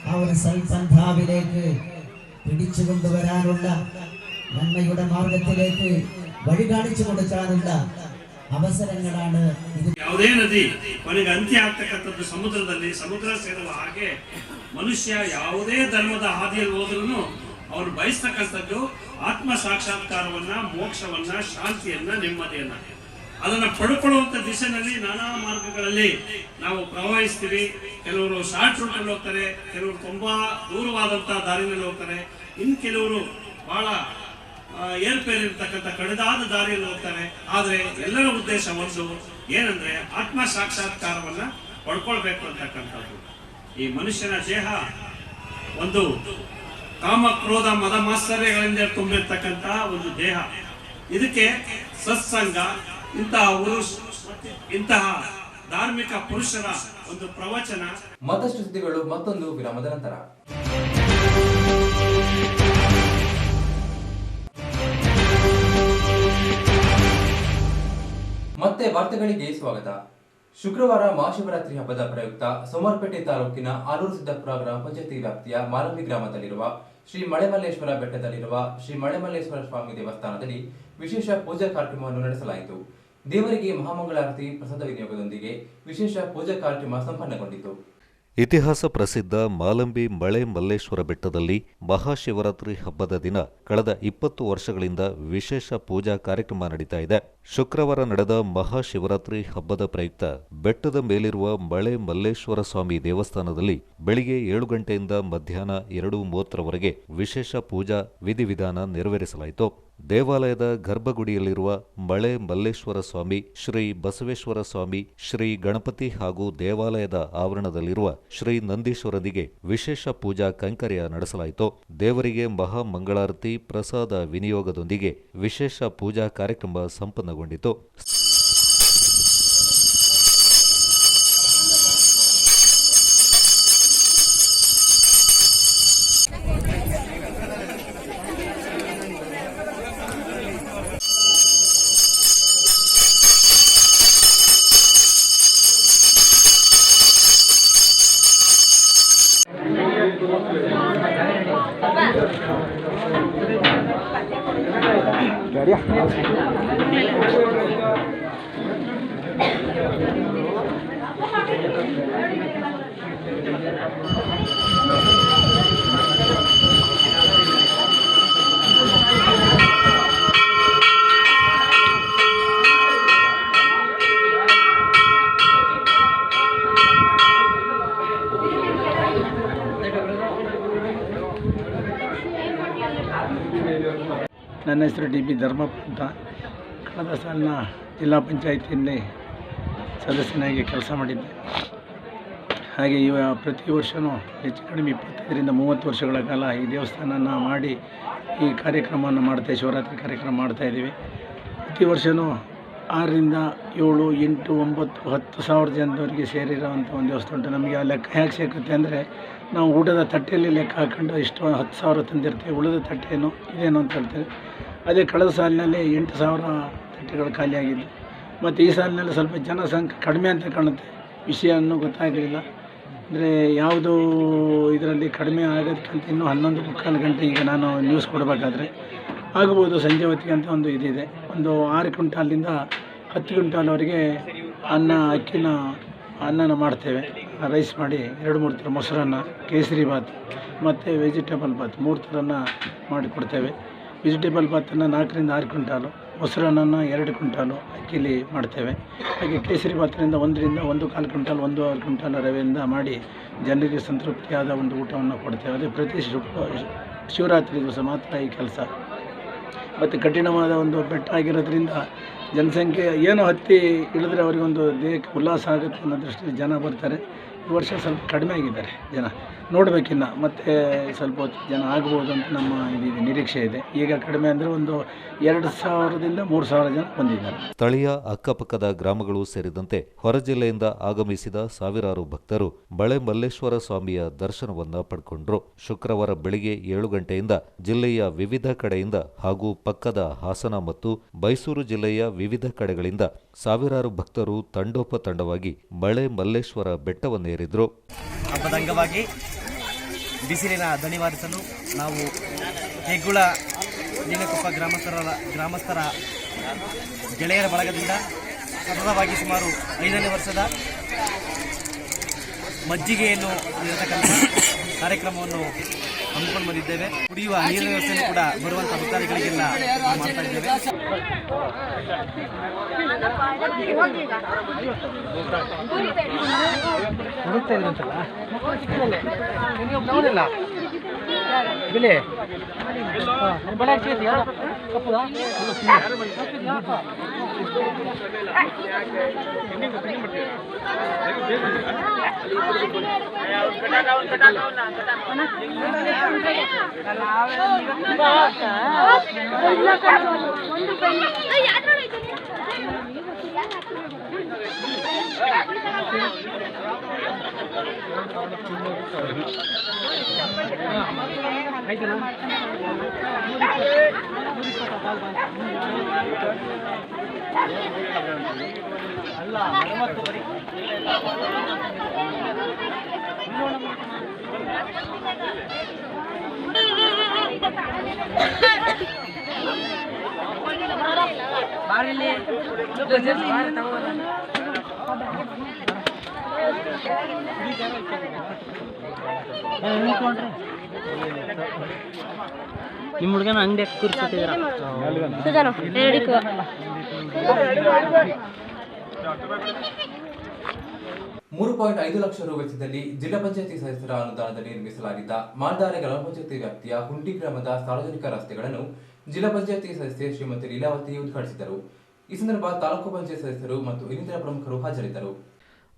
S19: ആ ഒരു സൽസന്ധാവിലേക്ക് പിടിച്ചു കൊണ്ടുവരാനുള്ള, നന്മയുടെ മാർഗത്തിലേക്ക് വഴി കാണിച്ചു കൊടുക്കാനുള്ള ಅವಸರಗಳಾണ് ಇದು.
S18: ಯಾವುದೇ ನದಿ ಕೊನೆಗೆ ಅಂತ್ಯ ಆಗ್ತಕ್ಕಂಥದ್ದು ಸಮುದ್ರದಲ್ಲಿ, ಸಮುದ್ರ ಸೇರುವ ಹಾಗೆ ಮನುಷ್ಯ ಯಾವುದೇ ಧರ್ಮದ ಹಾದಿಯಲ್ಲಿ ಹೋದ್ರೂ ಅವ್ರು ಬಯಸ್ತಕ್ಕಂಥದ್ದು ಆತ್ಮ ಸಾಕ್ಷಾತ್ಕಾರವನ್ನ, ಮೋಕ್ಷವನ್ನ, ಶಾಂತಿಯನ್ನ, ನೆಮ್ಮದಿಯನ್ನ. ಅದನ್ನ ಪಡ್ಕೊಳ್ಳುವಂತ ದಿಶೆನಲ್ಲಿ ನಾನಾ ಮಾರ್ಗಗಳಲ್ಲಿ ನಾವು ಪ್ರವಹಿಸ್ತೀವಿ. ಕೆಲವರು ಶಾರ್ಟ್ ರೂಟ್ ಅಲ್ಲಿ ಹೋಗ್ತಾರೆ, ಕೆಲವರು ತುಂಬಾ ದೂರವಾದಂತಹ ದಾರಿನಲ್ಲಿ ಹೋಗ್ತಾರೆ, ಇನ್ ಕೆಲವರು ಬಹಳ ಏರ್ಪೇರಿರ್ತಕ್ಕಂಥ ಕಡಿದಾದ ದಾರಿಯಲ್ಲಿ ಹೋಗ್ತಾರೆ. ಆದ್ರೆ ಎಲ್ಲರ ಉದ್ದೇಶ ಒಂದು ಏನಂದ್ರೆ ಆತ್ಮ ಸಾಕ್ಷಾತ್ಕಾರವನ್ನ ಪಡ್ಕೊಳ್ಬೇಕು ಅಂತಕ್ಕಂಥದ್ದು. ಈ ಮನುಷ್ಯನ ದೇಹ ಒಂದು ಕಾಮ, ಕ್ರೋಧ, ಮದ, ಮಾತ್ಸರ್ಯಗಳಿಂದ ತುಂಬಿರ್ತಕ್ಕಂಥ ಒಂದು ದೇಹ. ಇದಕ್ಕೆ ಸತ್ಸಂಗ, ಇಂತಹ ಧಾರ್ಮಿಕ ಪುರುಷರ ಒಂದು ಪ್ರವಚನ.
S2: ಮತ್ತಷ್ಟು ಸುದ್ದಿಗಳು ಮತ್ತೊಂದು ವಿರಾಮದ ನಂತರ. ಮತ್ತೆ ವಾರ್ತೆಗಳಿಗೆ ಸ್ವಾಗತ. ಶುಕ್ರವಾರ ಮಹಾಶಿವರಾತ್ರಿ ಹಬ್ಬದ ಪ್ರಯುಕ್ತ ಸೋಮವಾರಪೇಟೆ ತಾಲೂಕಿನ ಆಲೂರು ಸಿದ್ದಾಪುರ ಗ್ರಾಮ ಪಂಚಾಯತಿ ವ್ಯಾಪ್ತಿಯ ಮಾಲಂಬಿ ಗ್ರಾಮದಲ್ಲಿರುವ ಶ್ರೀ ಮಳೆಮಲ್ಲೇಶ್ವರ ಬೆಟ್ಟದಲ್ಲಿರುವ ಶ್ರೀ ಮಳೆಮಲ್ಲೇಶ್ವರ ಸ್ವಾಮಿ ದೇವಸ್ಥಾನದಲ್ಲಿ ವಿಶೇಷ ಪೂಜಾ ಕಾರ್ಯಕ್ರಮವನ್ನು ನಡೆಸಲಾಯಿತು. ದೇವರಿಗೆ ಮಹಾಮಂಗಳಾರತಿ ಪ್ರಸಾದ ವಿನಿಯೋಗದೊಂದಿಗೆ ವಿಶೇಷ ಪೂಜಾ ಕಾರ್ಯಕ್ರಮ ಸಂಪನ್ನಗೊಂಡಿತು.
S3: ಇತಿಹಾಸ ಪ್ರಸಿದ್ಧ ಮಾಲಂಬಿ ಮಳೆ ಮಲ್ಲೇಶ್ವರ ಬೆಟ್ಟದಲ್ಲಿ ಮಹಾಶಿವರಾತ್ರಿ ಹಬ್ಬದ ದಿನ ಕಳೆದ 20 ವರ್ಷಗಳಿಂದ ವಿಶೇಷ ಪೂಜಾ ಕಾರ್ಯಕ್ರಮ ನಡೀತಾ ಇದೆ. ಶುಕ್ರವಾರ ನಡೆದ ಮಹಾಶಿವರಾತ್ರಿ ಹಬ್ಬದ ಪ್ರಯುಕ್ತ ಬೆಟ್ಟದ ಮೇಲಿರುವ ಮಳೆ ಮಲ್ಲೇಶ್ವರ ಸ್ವಾಮಿ ದೇವಸ್ಥಾನದಲ್ಲಿ ಬೆಳಿಗ್ಗೆ 7 ಗಂಟೆಯಿಂದ ಮಧ್ಯಾಹ್ನ 2:30ರವರೆಗೆ ವಿಶೇಷ ಪೂಜಾ ವಿಧಿವಿಧಾನ ನೆರವೇರಿಸಲಾಯಿತು. ದೇವಾಲಯದ ಗರ್ಭಗುಡಿಯಲ್ಲಿರುವ ಮಳೆ ಮಲ್ಲೇಶ್ವರ ಸ್ವಾಮಿ, ಶ್ರೀ ಬಸವೇಶ್ವರ ಸ್ವಾಮಿ, ಶ್ರೀ ಗಣಪತಿ ಹಾಗೂ ದೇವಾಲಯದ ಆವರಣದಲ್ಲಿರುವ ಶ್ರೀ ನಂದೀಶ್ವರನಿಗೆ ವಿಶೇಷ ಪೂಜಾ ಕೈಂಕರ್ಯ ನಡೆಸಲಾಯಿತು. ದೇವರಿಗೆ ಮಹಾ ಮಂಗಳಾರತಿ, ಪ್ರಸಾದ ವಿನಿಯೋಗದೊಂದಿಗೆ ವಿಶೇಷ ಪೂಜಾ ಕಾರ್ಯಕ್ರಮ ಸಂಪನ್ನಗೊಂಡಿತು.
S10: ನನ್ನ ಹೆಸರು ಡಿ ಬಿ ಧರ್ಮಪ್ಪ ಅಂತ. ಕಳೆದ ಸಾಲಿನ ಜಿಲ್ಲಾ ಪಂಚಾಯಿತಿಯಲ್ಲಿ ಸದಸ್ಯನಾಗಿ ಕೆಲಸ ಮಾಡಿದ್ದೆ. ಹಾಗೆ ಪ್ರತಿ ವರ್ಷವೂ ಹೆಚ್ಚು ಕಡಿಮೆ 25ರಿಂದ 30 ವರ್ಷಗಳ ಕಾಲ ಈ ದೇವಸ್ಥಾನನ ಮಾಡಿ ಈ ಕಾರ್ಯಕ್ರಮವನ್ನು ಶಿವರಾತ್ರಿ ಕಾರ್ಯಕ್ರಮ ಮಾಡ್ತಾಯಿದ್ದೀವಿ. ಪ್ರತಿ ವರ್ಷವೂ 6ರಿಂದ 7, 8, 9, 10 ಸಾವಿರ ಜನದವರಿಗೆ ಸೇರಿರೋವಂಥ ಒಂದು ದೇವಸ್ಥಾನ ಉಂಟು. ನಮಗೆ ಆ ಲೆಕ್ಕ ಹೇಗೆ ಸಿಗುತ್ತೆ ಅಂದರೆ, ನಾವು ಊಟದ ತಟ್ಟೆಯಲ್ಲಿ ಲೆಕ್ಕ ಹಾಕೊಂಡು ಇಷ್ಟು 10,000 ತಂದಿರ್ತೀವಿ, ಉಳಿದ ತಟ್ಟೆನೋ ಇದೇನು ಅಂತ ಹೇಳ್ತೇವೆ. ಅದೇ ಕಳೆದ ಸಾಲಿನಲ್ಲಿ 8,000 ತಟ್ಟೆಗಳು ಖಾಲಿಯಾಗಿದ್ದು, ಮತ್ತು ಈ ಸಾಲಿನಲ್ಲಿ ಸ್ವಲ್ಪ ಜನಸಂಖ್ಯೆ ಕಡಿಮೆ ಅಂತ ಕಾಣುತ್ತೆ. ವಿಷಯವನ್ನು ಗೊತ್ತಾಗಲಿಲ್ಲ. ಅಂದರೆ ಯಾವುದು ಇದರಲ್ಲಿ ಕಡಿಮೆ ಆಗೋದಕ್ಕಿಂತ ಇನ್ನೂ 11:15 ಗಂಟೆ ಈಗ ನಾನು ನ್ಯೂಸ್ ಕೊಡಬೇಕಾದ್ರೆ ಆಗ್ಬೋದು ಸಂಜೆ ಹೊತ್ತಿಗೆ ಅಂತ ಒಂದು ಇದಿದೆ. ಒಂದು 6 ಕ್ವಿಂಟಾಲಿಂದ 10 ಕ್ವಿಂಟಾಲ್ವರೆಗೆ ಅನ್ನನ ಮಾಡ್ತೇವೆ. ರೈಸ್ ಮಾಡಿ 2-3 ಥರ ಮೊಸರನ್ನ, ಕೇಸರಿ ಬಾತ್ ಮತ್ತು ವೆಜಿಟೇಬಲ್ ಬಾತ್ 3 ಥರನ ಮಾಡಿಕೊಡ್ತೇವೆ. ವೆಜಿಟೇಬಲ್ ಬಾತನ್ನು 4ರಿಂದ 6 ಕ್ವಿಂಟಾಲು, ಮೊಸರನ್ನ 2 ಕ್ವಿಂಟಾಲು ಅಕ್ಕಿಲಿ ಮಾಡ್ತೇವೆ. ಹಾಗೆ ಕೇಸರಿ ಬಾತ್ರಿಂದ 1ರಿಂದ 1.25 ಕ್ವಿಂಟಾಲ್, 1.5 ಕ್ವಿಂಟಾಲ್ ರವೆಯಿಂದ ಮಾಡಿ ಜನರಿಗೆ ಸಂತೃಪ್ತಿಯಾದ ಒಂದು ಊಟವನ್ನು ಕೊಡ್ತೇವೆ. ಅದೇ ಪ್ರತಿ ಶಿವರಾತ್ರಿ ದಿವಸ ಮಾತ್ರ ಈ ಕೆಲಸ. ಮತ್ತು ಕಠಿಣವಾದ ಒಂದು ಬೆಟ್ಟ ಆಗಿರೋದ್ರಿಂದ ಜನಸಂಖ್ಯೆ ಏನೋ ಹತ್ತಿ ಇಳಿದ್ರೆ ಅವರಿಗೊಂದು ದೇಹಕ್ಕೆ ಉಲ್ಲಾಸ ಆಗುತ್ತೆ ಅನ್ನೋ ದೃಷ್ಟಿಯಲ್ಲಿ ಜನ ಬರ್ತಾರೆ. ಈ ವರ್ಷ ಸ್ವಲ್ಪ ಕಡಿಮೆ ಆಗಿದ್ದಾರೆ ಜನ, ನೋಡಬೇಕಿನ್ನ ಮತ್ತೆ ಸ್ವಲ್ಪ ಹೊತ್ತು ಜನ ಆಗ್ಬೋದು ಅಂತ ನಮ್ಮ ನಿರೀಕ್ಷೆ ಇದೆ. ಈಗ ಕಡಿಮೆ ಅಂದರೆ ಒಂದು 2,000ದಿಂದ 3,000 ಜನ ಬಂದಿದ್ದಾರೆ.
S3: ಸ್ಥಳೀಯ ಅಕ್ಕಪಕ್ಕದ ಗ್ರಾಮಗಳು ಸೇರಿದಂತೆ ಹೊರ ಜಿಲ್ಲೆಯಿಂದ ಆಗಮಿಸಿದ ಸಾವಿರಾರು ಭಕ್ತರು ಮಳೆ ಮಲ್ಲೇಶ್ವರ ಸ್ವಾಮಿಯ ದರ್ಶನವನ್ನ ಪಡ್ಕೊಂಡ್ರು. ಶುಕ್ರವಾರ ಬೆಳಿಗ್ಗೆ 7 ಗಂಟೆಯಿಂದ ಜಿಲ್ಲೆಯ ವಿವಿಧ ಕಡೆಯಿಂದ ಹಾಗೂ ಪಕ್ಕದ ಹಾಸನ ಮತ್ತು ಮೈಸೂರು ಜಿಲ್ಲೆಯ ವಿವಿಧ ಕಡೆಗಳಿಂದ ಸಾವಿರಾರು ಭಕ್ತರು ತಂಡೋಪತಂಡವಾಗಿ ಮಳೆ ಮಲ್ಲೇಶ್ವರ ಬೆಟ್ಟವನ್ನೇರಿದ್ರು.
S20: ಹಬ್ಬದ ಅಂಗವಾಗಿ ಬಿಸಿಲಿನ ದಣಿವಾರಿಸಲು ನಾವು ಹೆಗ್ಗುಳ ನೀಲಕೊಪ್ಪ ಗ್ರಾಮಸ್ಥರ ಗೆಳೆಯರ ಬಳಗದಿಂದ ಸತತವಾಗಿ ಸುಮಾರು 5ನೇ ವರ್ಷದ ಮಜ್ಜಿಗೆಯನ್ನು ನೀಡತಕ್ಕಂಥ ಕಾರ್ಯಕ್ರಮವನ್ನು ಹಮ್ಮಿಕೊಂಡು ಬಂದಿದ್ದೇವೆ. ಕುಡಿಯುವ ನೀರಿನ ವ್ಯವಸ್ಥೆಯನ್ನು ಕೂಡ ಬರುವಂಥ ಭಕ್ತಾದಿಗಳಿಗೆಲ್ಲ ಮಾಡ್ತಾ ಇದ್ದೇವೆ.
S21: ನಿಮ್ಮ ಹುಡುಗನ ಅಂಗಡಿ ಕೂರಿಸ್ಕೊಟ್ಟಿದ್ದೀರಾ?
S2: 3.5 ಲಕ್ಷ ರು ವೆಚ್ಚದಲ್ಲಿ ಜಿಲ್ಲಾ ಪಂಚಾಯತಿ ಸದಸ್ಯರ ಅನುದಾನದಲ್ಲಿ ನಿರ್ಮಿಸಲಾಗಿದ್ದ ಮಾಲ್ದಾರೆ ಗ್ರಾಮ ಪಂಚಾಯತಿ ವ್ಯಾಪ್ತಿಯ ಹುಂಡಿ ಗ್ರಾಮದ ಸಾರ್ವಜನಿಕ ರಸ್ತೆಗಳನ್ನು ಜಿಲ್ಲಾ ಪಂಚಾಯತಿ ಸದಸ್ಯೆ ಶ್ರೀಮತಿ ಲೀಲಾವತಿ ಉದ್ಘಾಟಿಸಿದರು. ಈ ಸಂದರ್ಭ ತಾಲೂಕು ಪಂಚಾಯತ್ ಸದಸ್ಯರು ಮತ್ತು ಇನ್ನಿತರ ಪ್ರಮುಖರು ಹಾಜರಿದ್ದರು.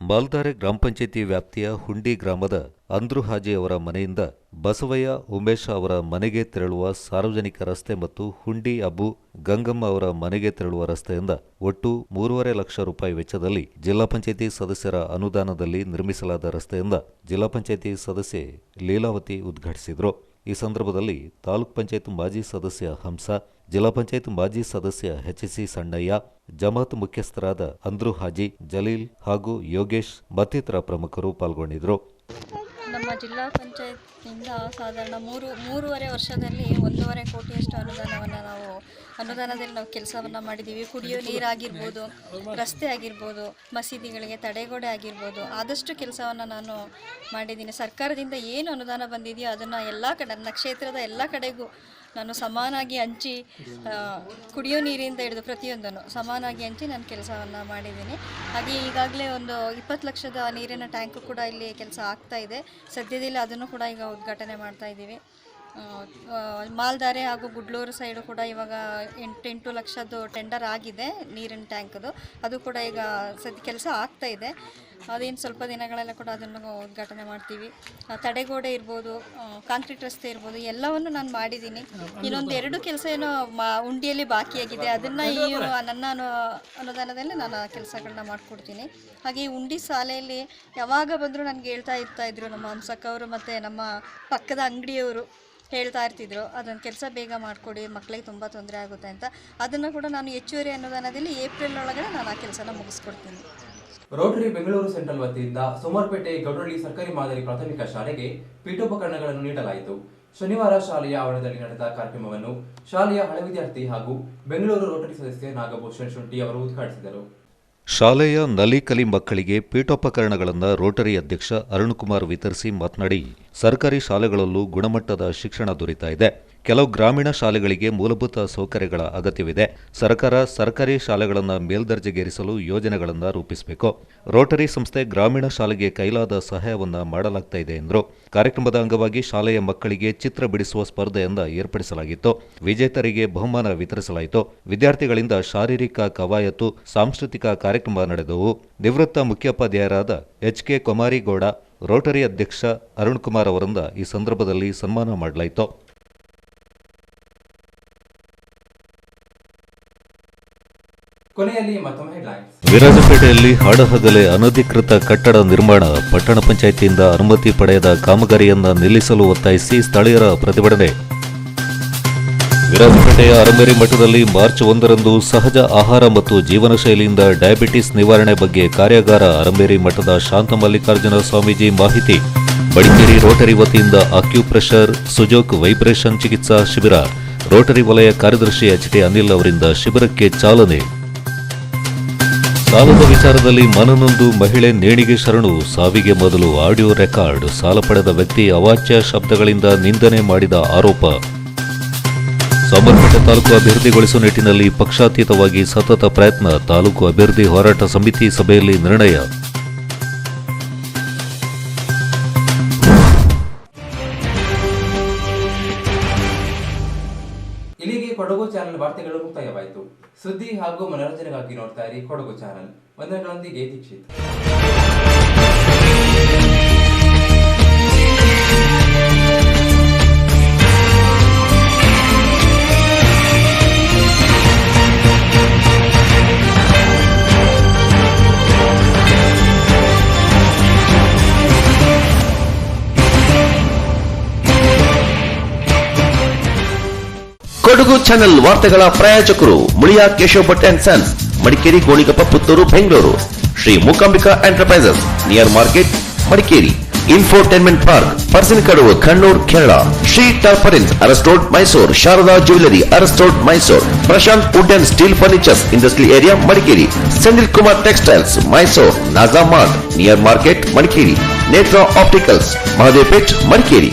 S3: ಮಾಲ್ದಾರೆ ಗ್ರಾಮ ಪಂಚಾಯತಿ ವ್ಯಾಪ್ತಿಯ ಹುಂಡಿ ಗ್ರಾಮದ ಅಂದ್ರು ಹಾಜಿ ಅವರ ಮನೆಯಿಂದ ಬಸವಯ್ಯ ಉಮೇಶ್ ಅವರ ಮನೆಗೆ ತೆರಳುವ ಸಾರ್ವಜನಿಕ ರಸ್ತೆ ಮತ್ತು ಹುಂಡಿ ಅಬ್ಬು ಗಂಗಮ್ಮ ಅವರ ಮನೆಗೆ ತೆರಳುವ ರಸ್ತೆಯಿಂದ ಒಟ್ಟು 3.5 ಲಕ್ಷ ರೂಪಾಯಿ ವೆಚ್ಚದಲ್ಲಿ ಜಿಲ್ಲಾ ಪಂಚಾಯತಿ ಸದಸ್ಯರ ಅನುದಾನದಲ್ಲಿ ನಿರ್ಮಿಸಲಾದ ರಸ್ತೆಯಿಂದ ಜಿಲ್ಲಾ ಪಂಚಾಯತಿ ಸದಸ್ಯೆ ಲೀಲಾವತಿ ಉದ್ಘಾಟಿಸಿದರು. ಈ ಸಂದರ್ಭದಲ್ಲಿ ತಾಲೂಕ್ ಪಂಚಾಯತ್ ಮಾಜಿ ಸದಸ್ಯ ಹಂಸ, ಜಿಲ್ಲಾ ಪಂಚಾಯತ್ ಮಾಜಿ ಸದಸ್ಯ ಎಚ್ಸಿ ಸಣ್ಣಯ್ಯ, ಜಮಾತ್ ಮುಖ್ಯಸ್ಥರಾದ ಅಂದ್ರು ಹಾಜಿ, ಜಲೀಲ್ ಹಾಗೂ ಯೋಗೇಶ್ ಮತ್ತಿತರ ಪ್ರಮುಖರು ಪಾಲ್ಗೊಂಡಿದ್ದರು.
S22: ನಮ್ಮ ಜಿಲ್ಲಾ ಪಂಚಾಯತ್ನಿಂದ ಸಾಧಾರಣ 3.5 ವರ್ಷದಲ್ಲಿ 1.5 ಕೋಟಿಯಷ್ಟು ಅನುದಾನದಲ್ಲಿ ನಾವು ಕೆಲಸವನ್ನು ಮಾಡಿದ್ದೀವಿ. ಕುಡಿಯೋ ನೀರಾಗಿರ್ಬೋದು, ರಸ್ತೆ ಆಗಿರ್ಬೋದು, ಮಸೀದಿಗಳಿಗೆ ತಡೆಗೋಡೆ ಆಗಿರ್ಬೋದು, ಆದಷ್ಟು ಕೆಲಸವನ್ನು ನಾನು ಮಾಡಿದ್ದೀನಿ. ಸರ್ಕಾರದಿಂದ ಏನು ಅನುದಾನ ಬಂದಿದೆಯೋ ಅದನ್ನು ಎಲ್ಲ ಕಡೆ, ನನ್ನ ಕ್ಷೇತ್ರದ ಎಲ್ಲ ಕಡೆಗೂ ನಾನು ಸಮಾನಾಗಿ ಹಂಚಿ, ಕುಡಿಯೋ ನೀರಿಂದ ಹಿಡಿದು ಪ್ರತಿಯೊಂದನ್ನು ಸಮಾನಾಗಿ ಹಂಚಿ ನಾನು ಕೆಲಸವನ್ನು ಮಾಡಿದ್ದೀನಿ. ಹಾಗೆ ಈಗಾಗಲೇ ಒಂದು 20 ಲಕ್ಷದ ನೀರಿನ ಟ್ಯಾಂಕು ಕೂಡ ಇಲ್ಲಿ ಕೆಲಸ ಆಗ್ತಾ ಇದೆ. ಸದ್ಯದಲ್ಲಿ ಅದನ್ನು ಕೂಡ ಈಗ ಉದ್ಘಾಟನೆ ಮಾಡ್ತಾ ಇದ್ದೀವಿ. ಮಾಲ್ದಾರೆ ಹಾಗೂ ಗುಡ್ಲೂರು ಸೈಡು ಕೂಡ ಇವಾಗ 8 ಲಕ್ಷದ್ದು ಟೆಂಡರ್ ಆಗಿದೆ ನೀರಿನ ಟ್ಯಾಂಕದು. ಅದು ಕೂಡ ಈಗ ಕೆಲಸ ಆಗ್ತಾ ಇದೆ. ಅದೇನು ಸ್ವಲ್ಪ ದಿನಗಳೆಲ್ಲ ಕೂಡ ಅದನ್ನು ಉದ್ಘಾಟನೆ ಮಾಡ್ತೀವಿ. ತಡೆಗೋಡೆ ಇರ್ಬೋದು, ಕಾಂಕ್ರೀಟ್ ರಸ್ತೆ ಇರ್ಬೋದು, ಎಲ್ಲವನ್ನು ನಾನು ಮಾಡಿದ್ದೀನಿ. ಇನ್ನೊಂದು 2 ಕೆಲಸ ಏನೋ ಉಂಡಿಯಲ್ಲಿ ಬಾಕಿಯಾಗಿದೆ, ಅದನ್ನು ಈ ನನ್ನ ಅನುದಾನದಲ್ಲಿ ನಾನು ಕೆಲಸಗಳನ್ನ ಮಾಡಿಕೊಡ್ತೀನಿ. ಹಾಗೆ ಈ ಉಂಡಿ ಶಾಲೆಯಲ್ಲಿ ಯಾವಾಗ ಬಂದರೂ ನನಗೆ ಹೇಳ್ತಾ ಇದ್ರು ನಮ್ಮ ಹಂಸಕ್ಕವರು ಮತ್ತು ನಮ್ಮ ಪಕ್ಕದ ಅಂಗಡಿಯವರು ಹೇಳ್ತಾ ಇರ್ತಿದ್ರು, ಅದನ್ನು ಕೆಲಸ ಬೇಗ ಮಾಡಿಕೊಡಿ, ಮಕ್ಕಳಿಗೆ ತುಂಬ ತೊಂದರೆ ಆಗುತ್ತೆ ಅಂತ. ಅದನ್ನು ಕೂಡ ನಾನು ಹೆಚ್ಚುವರಿ ಅನುದಾನದಲ್ಲಿ ಏಪ್ರಿಲ್ ಒಳಗಡೆ ನಾನು ಆ ಕೆಲಸನ ಮುಗಿಸ್ಕೊಡ್ತೀನಿ.
S2: ರೋಟರಿ ಬೆಂಗಳೂರು ಸೆಂಟ್ರಲ್ ವತಿಯಿಂದ ಸೋಮವಾರಪೇಟೆ ಗೌಡಳ್ಳಿ ಸರ್ಕಾರಿ ಮಾದರಿ ಪ್ರಾಥಮಿಕ ಶಾಲೆಗೆ ಪೀಠೋಪಕರಣಗಳನ್ನು ನೀಡಲಾಯಿತು. ಶನಿವಾರ ಶಾಲೆಯ ಆವರಣದಲ್ಲಿ ನಡೆದ ಕಾರ್ಯಕ್ರಮವನ್ನು ಶಾಲೆಯ ಹಳೆ ವಿದ್ಯಾರ್ಥಿ ಹಾಗೂ ಬೆಂಗಳೂರು ರೋಟರಿ ಸದಸ್ಯ ನಾಗಭೂಷಣ್ ಶುಂಠಿ ಅವರು ಉದ್ಘಾಟಿಸಿದರು.
S3: ಶಾಲೆಯ ನಲಿಕಲಿ ಮಕ್ಕಳಿಗೆ ಪೀಠೋಪಕರಣಗಳನ್ನು ರೋಟರಿ ಅಧ್ಯಕ್ಷ ಅರುಣ್ಕುಮಾರ್ ವಿತರಿಸಿ ಮಾತನಾಡಿ, ಸರ್ಕಾರಿ ಶಾಲೆಗಳಲ್ಲೂ ಗುಣಮಟ್ಟದ ಶಿಕ್ಷಣ ದೊರೀತಾ ಇದೆ. ಕೆಲವು ಗ್ರಾಮೀಣ ಶಾಲೆಗಳಿಗೆ ಮೂಲಭೂತ ಸೌಕರ್ಯಗಳ ಅಗತ್ಯವಿದೆ. ಸರ್ಕಾರ ಸರ್ಕಾರಿ ಶಾಲೆಗಳನ್ನು ಮೇಲ್ದರ್ಜೆಗೇರಿಸಲು ಯೋಜನೆಗಳನ್ನು ರೂಪಿಸಬೇಕು. ರೋಟರಿ ಸಂಸ್ಥೆ ಗ್ರಾಮೀಣ ಶಾಲೆಗೆ ಕೈಲಾದ ಸಹಾಯವನ್ನು ಮಾಡಲಾಗ್ತಾ ಇದೆ ಎಂದರು. ಕಾರ್ಯಕ್ರಮದ ಅಂಗವಾಗಿ ಶಾಲೆಯ ಮಕ್ಕಳಿಗೆ ಚಿತ್ರ ಬಿಡಿಸುವ ಸ್ಪರ್ಧೆಯನ್ನು ಏರ್ಪಡಿಸಲಾಗಿತ್ತು. ವಿಜೇತರಿಗೆ ಬಹುಮಾನ ವಿತರಿಸಲಾಯಿತು. ವಿದ್ಯಾರ್ಥಿಗಳಿಂದ ಶಾರೀರಿಕ ಕವಾಯತು, ಸಾಂಸ್ಕೃತಿಕ ಕಾರ್ಯಕ್ರಮ ನಡೆದವು. ನಿವೃತ್ತ ಮುಖ್ಯೋಪಾಧ್ಯಾಯರಾದ HK ಕುಮಾರಿಗೌಡ, ರೋಟರಿ ಅಧ್ಯಕ್ಷ ಅರುಣ್ಕುಮಾರ್ ಅವರಿಂದ ಈ ಸಂದರ್ಭದಲ್ಲಿ ಸನ್ಮಾನ ಮಾಡಲಾಯಿತು.
S2: ಕೊನೆಯಲ್ಲಿ ಮತ್ತೊಮ್ಮೆ ಹೆಡ್ಲೈನ್ಸ್.
S3: ವಿರಾಜಪೇಟೆಯಲ್ಲಿ ಹಾಡಹಗಲೇ ಅನಧಿಕೃತ ಕಟ್ಟಡ ನಿರ್ಮಾಣ, ಪಟ್ಟಣ ಪಂಚಾಯಿತಿಯಿಂದ ಅನುಮತಿ ಪಡೆಯದ ಕಾಮಗಾರಿಯನ್ನು ನಿಲ್ಲಿಸಲು ಒತ್ತಾಯಿಸಿ ಸ್ಥಳೀಯರ ಪ್ರತಿಭಟನೆ. ವಿರಾಜಪೇಟೆಯ ಅರಮೇರಿ ಮಠದಲ್ಲಿ ಮಾರ್ಚ್ 1ರಂದು ಸಹಜ ಆಹಾರ ಮತ್ತು ಜೀವನ ಶೈಲಿಯಿಂದ ಡಯಾಬಿಟಿಸ್ ನಿವಾರಣೆ ಬಗ್ಗೆ ಕಾರ್ಯಾಗಾರ. ಅರಮೇರಿ ಮಠದ ಶಾಂತ ಮಲ್ಲಿಕಾರ್ಜುನ ಸ್ವಾಮೀಜಿ ಮಾಹಿತಿ. ಮಡಿಕೇರಿ ರೋಟರಿ ವತಿಯಿಂದ ಅಕ್ಯುಪ್ರೆಷರ್, ಸುಜೋಕ್ ವೈಬ್ರೇಷನ್ ಚಿಕಿತ್ಸಾ ಶಿಬಿರ. ರೋಟರಿ ವಲಯ ಕಾರ್ಯದರ್ಶಿ HT ಅನಿಲ್ ಅವರಿಂದ ಶಿಬಿರಕ್ಕೆ ಚಾಲನೆ. ಸಾಲದ ವಿಚಾರದಲ್ಲಿ ಮನನೊಂದು ಮಹಿಳೆ ನೇಣಿಗೆ ಶರಣು, ಸಾವಿಗೆ ಮೊದಲು ಆಡಿಯೋ ರೆಕಾರ್ಡ್. ಸಾಲ ಪಡೆದ ವ್ಯಕ್ತಿ ಅವಾಚ್ಯ ಶಬ್ದಗಳಿಂದ ನಿಂದನೆ ಮಾಡಿದ ಆರೋಪ. ಸೋಮವಾರಪೇಟೆ ತಾಲೂಕು ಅಭಿವೃದ್ಧಿಗೊಳಿಸುವ ನಿಟ್ಟಿನಲ್ಲಿ ಪಕ್ಷಾತೀತವಾಗಿ ಸತತ ಪ್ರಯತ್ನ. ತಾಲೂಕು ಅಭಿವೃದ್ಧಿ ಹೋರಾಟ ಸಮಿತಿ ಸಭೆಯಲ್ಲಿ ನಿರ್ಣಯ.
S2: ಇಲ್ಲಿಗೆ ಕೊಡಗು ಚಾನೆಲ್ ವಾರ್ತೆಗಳು ಮುಕ್ತಾಯವಾಯಿತು. ಸುದ್ದಿ ಹಾಗೂ ಮನೋರಂಜನೆಗಾಗಿ ನೋಡ್ತಾ ಇರಿ ಕೊಡಗು ಚಾನೆಲ್. ವಂದನೆಗಳೊಂದಿಗೆ ದೀಕ್ಷಿತ್.
S1: ಕೊಡಗು ಚಾನೆಲ್ ವಾರ್ತೆಗಳ ಪ್ರಾಯೋಜಕರು Muliya Keshav Bhat and sons, Madikeri, Gonikoppa, Puttur, Bengaluru. Shri Mookambika enterprises, near market, Madikeri. Infotainment park Parassinikadavu Kannur Kerala. Shri ಟಾರ್ಪರಿನ್ಸ್ Urs road Mysuru. Sharada jewellery Urs road Mysuru. Prashanth wood and steel furnitures industrial area Madikeri. Sendil Kumar textiles Mysuru. Naja mart near market Madikeri. Netra opticals Mahadev plate Madikeri.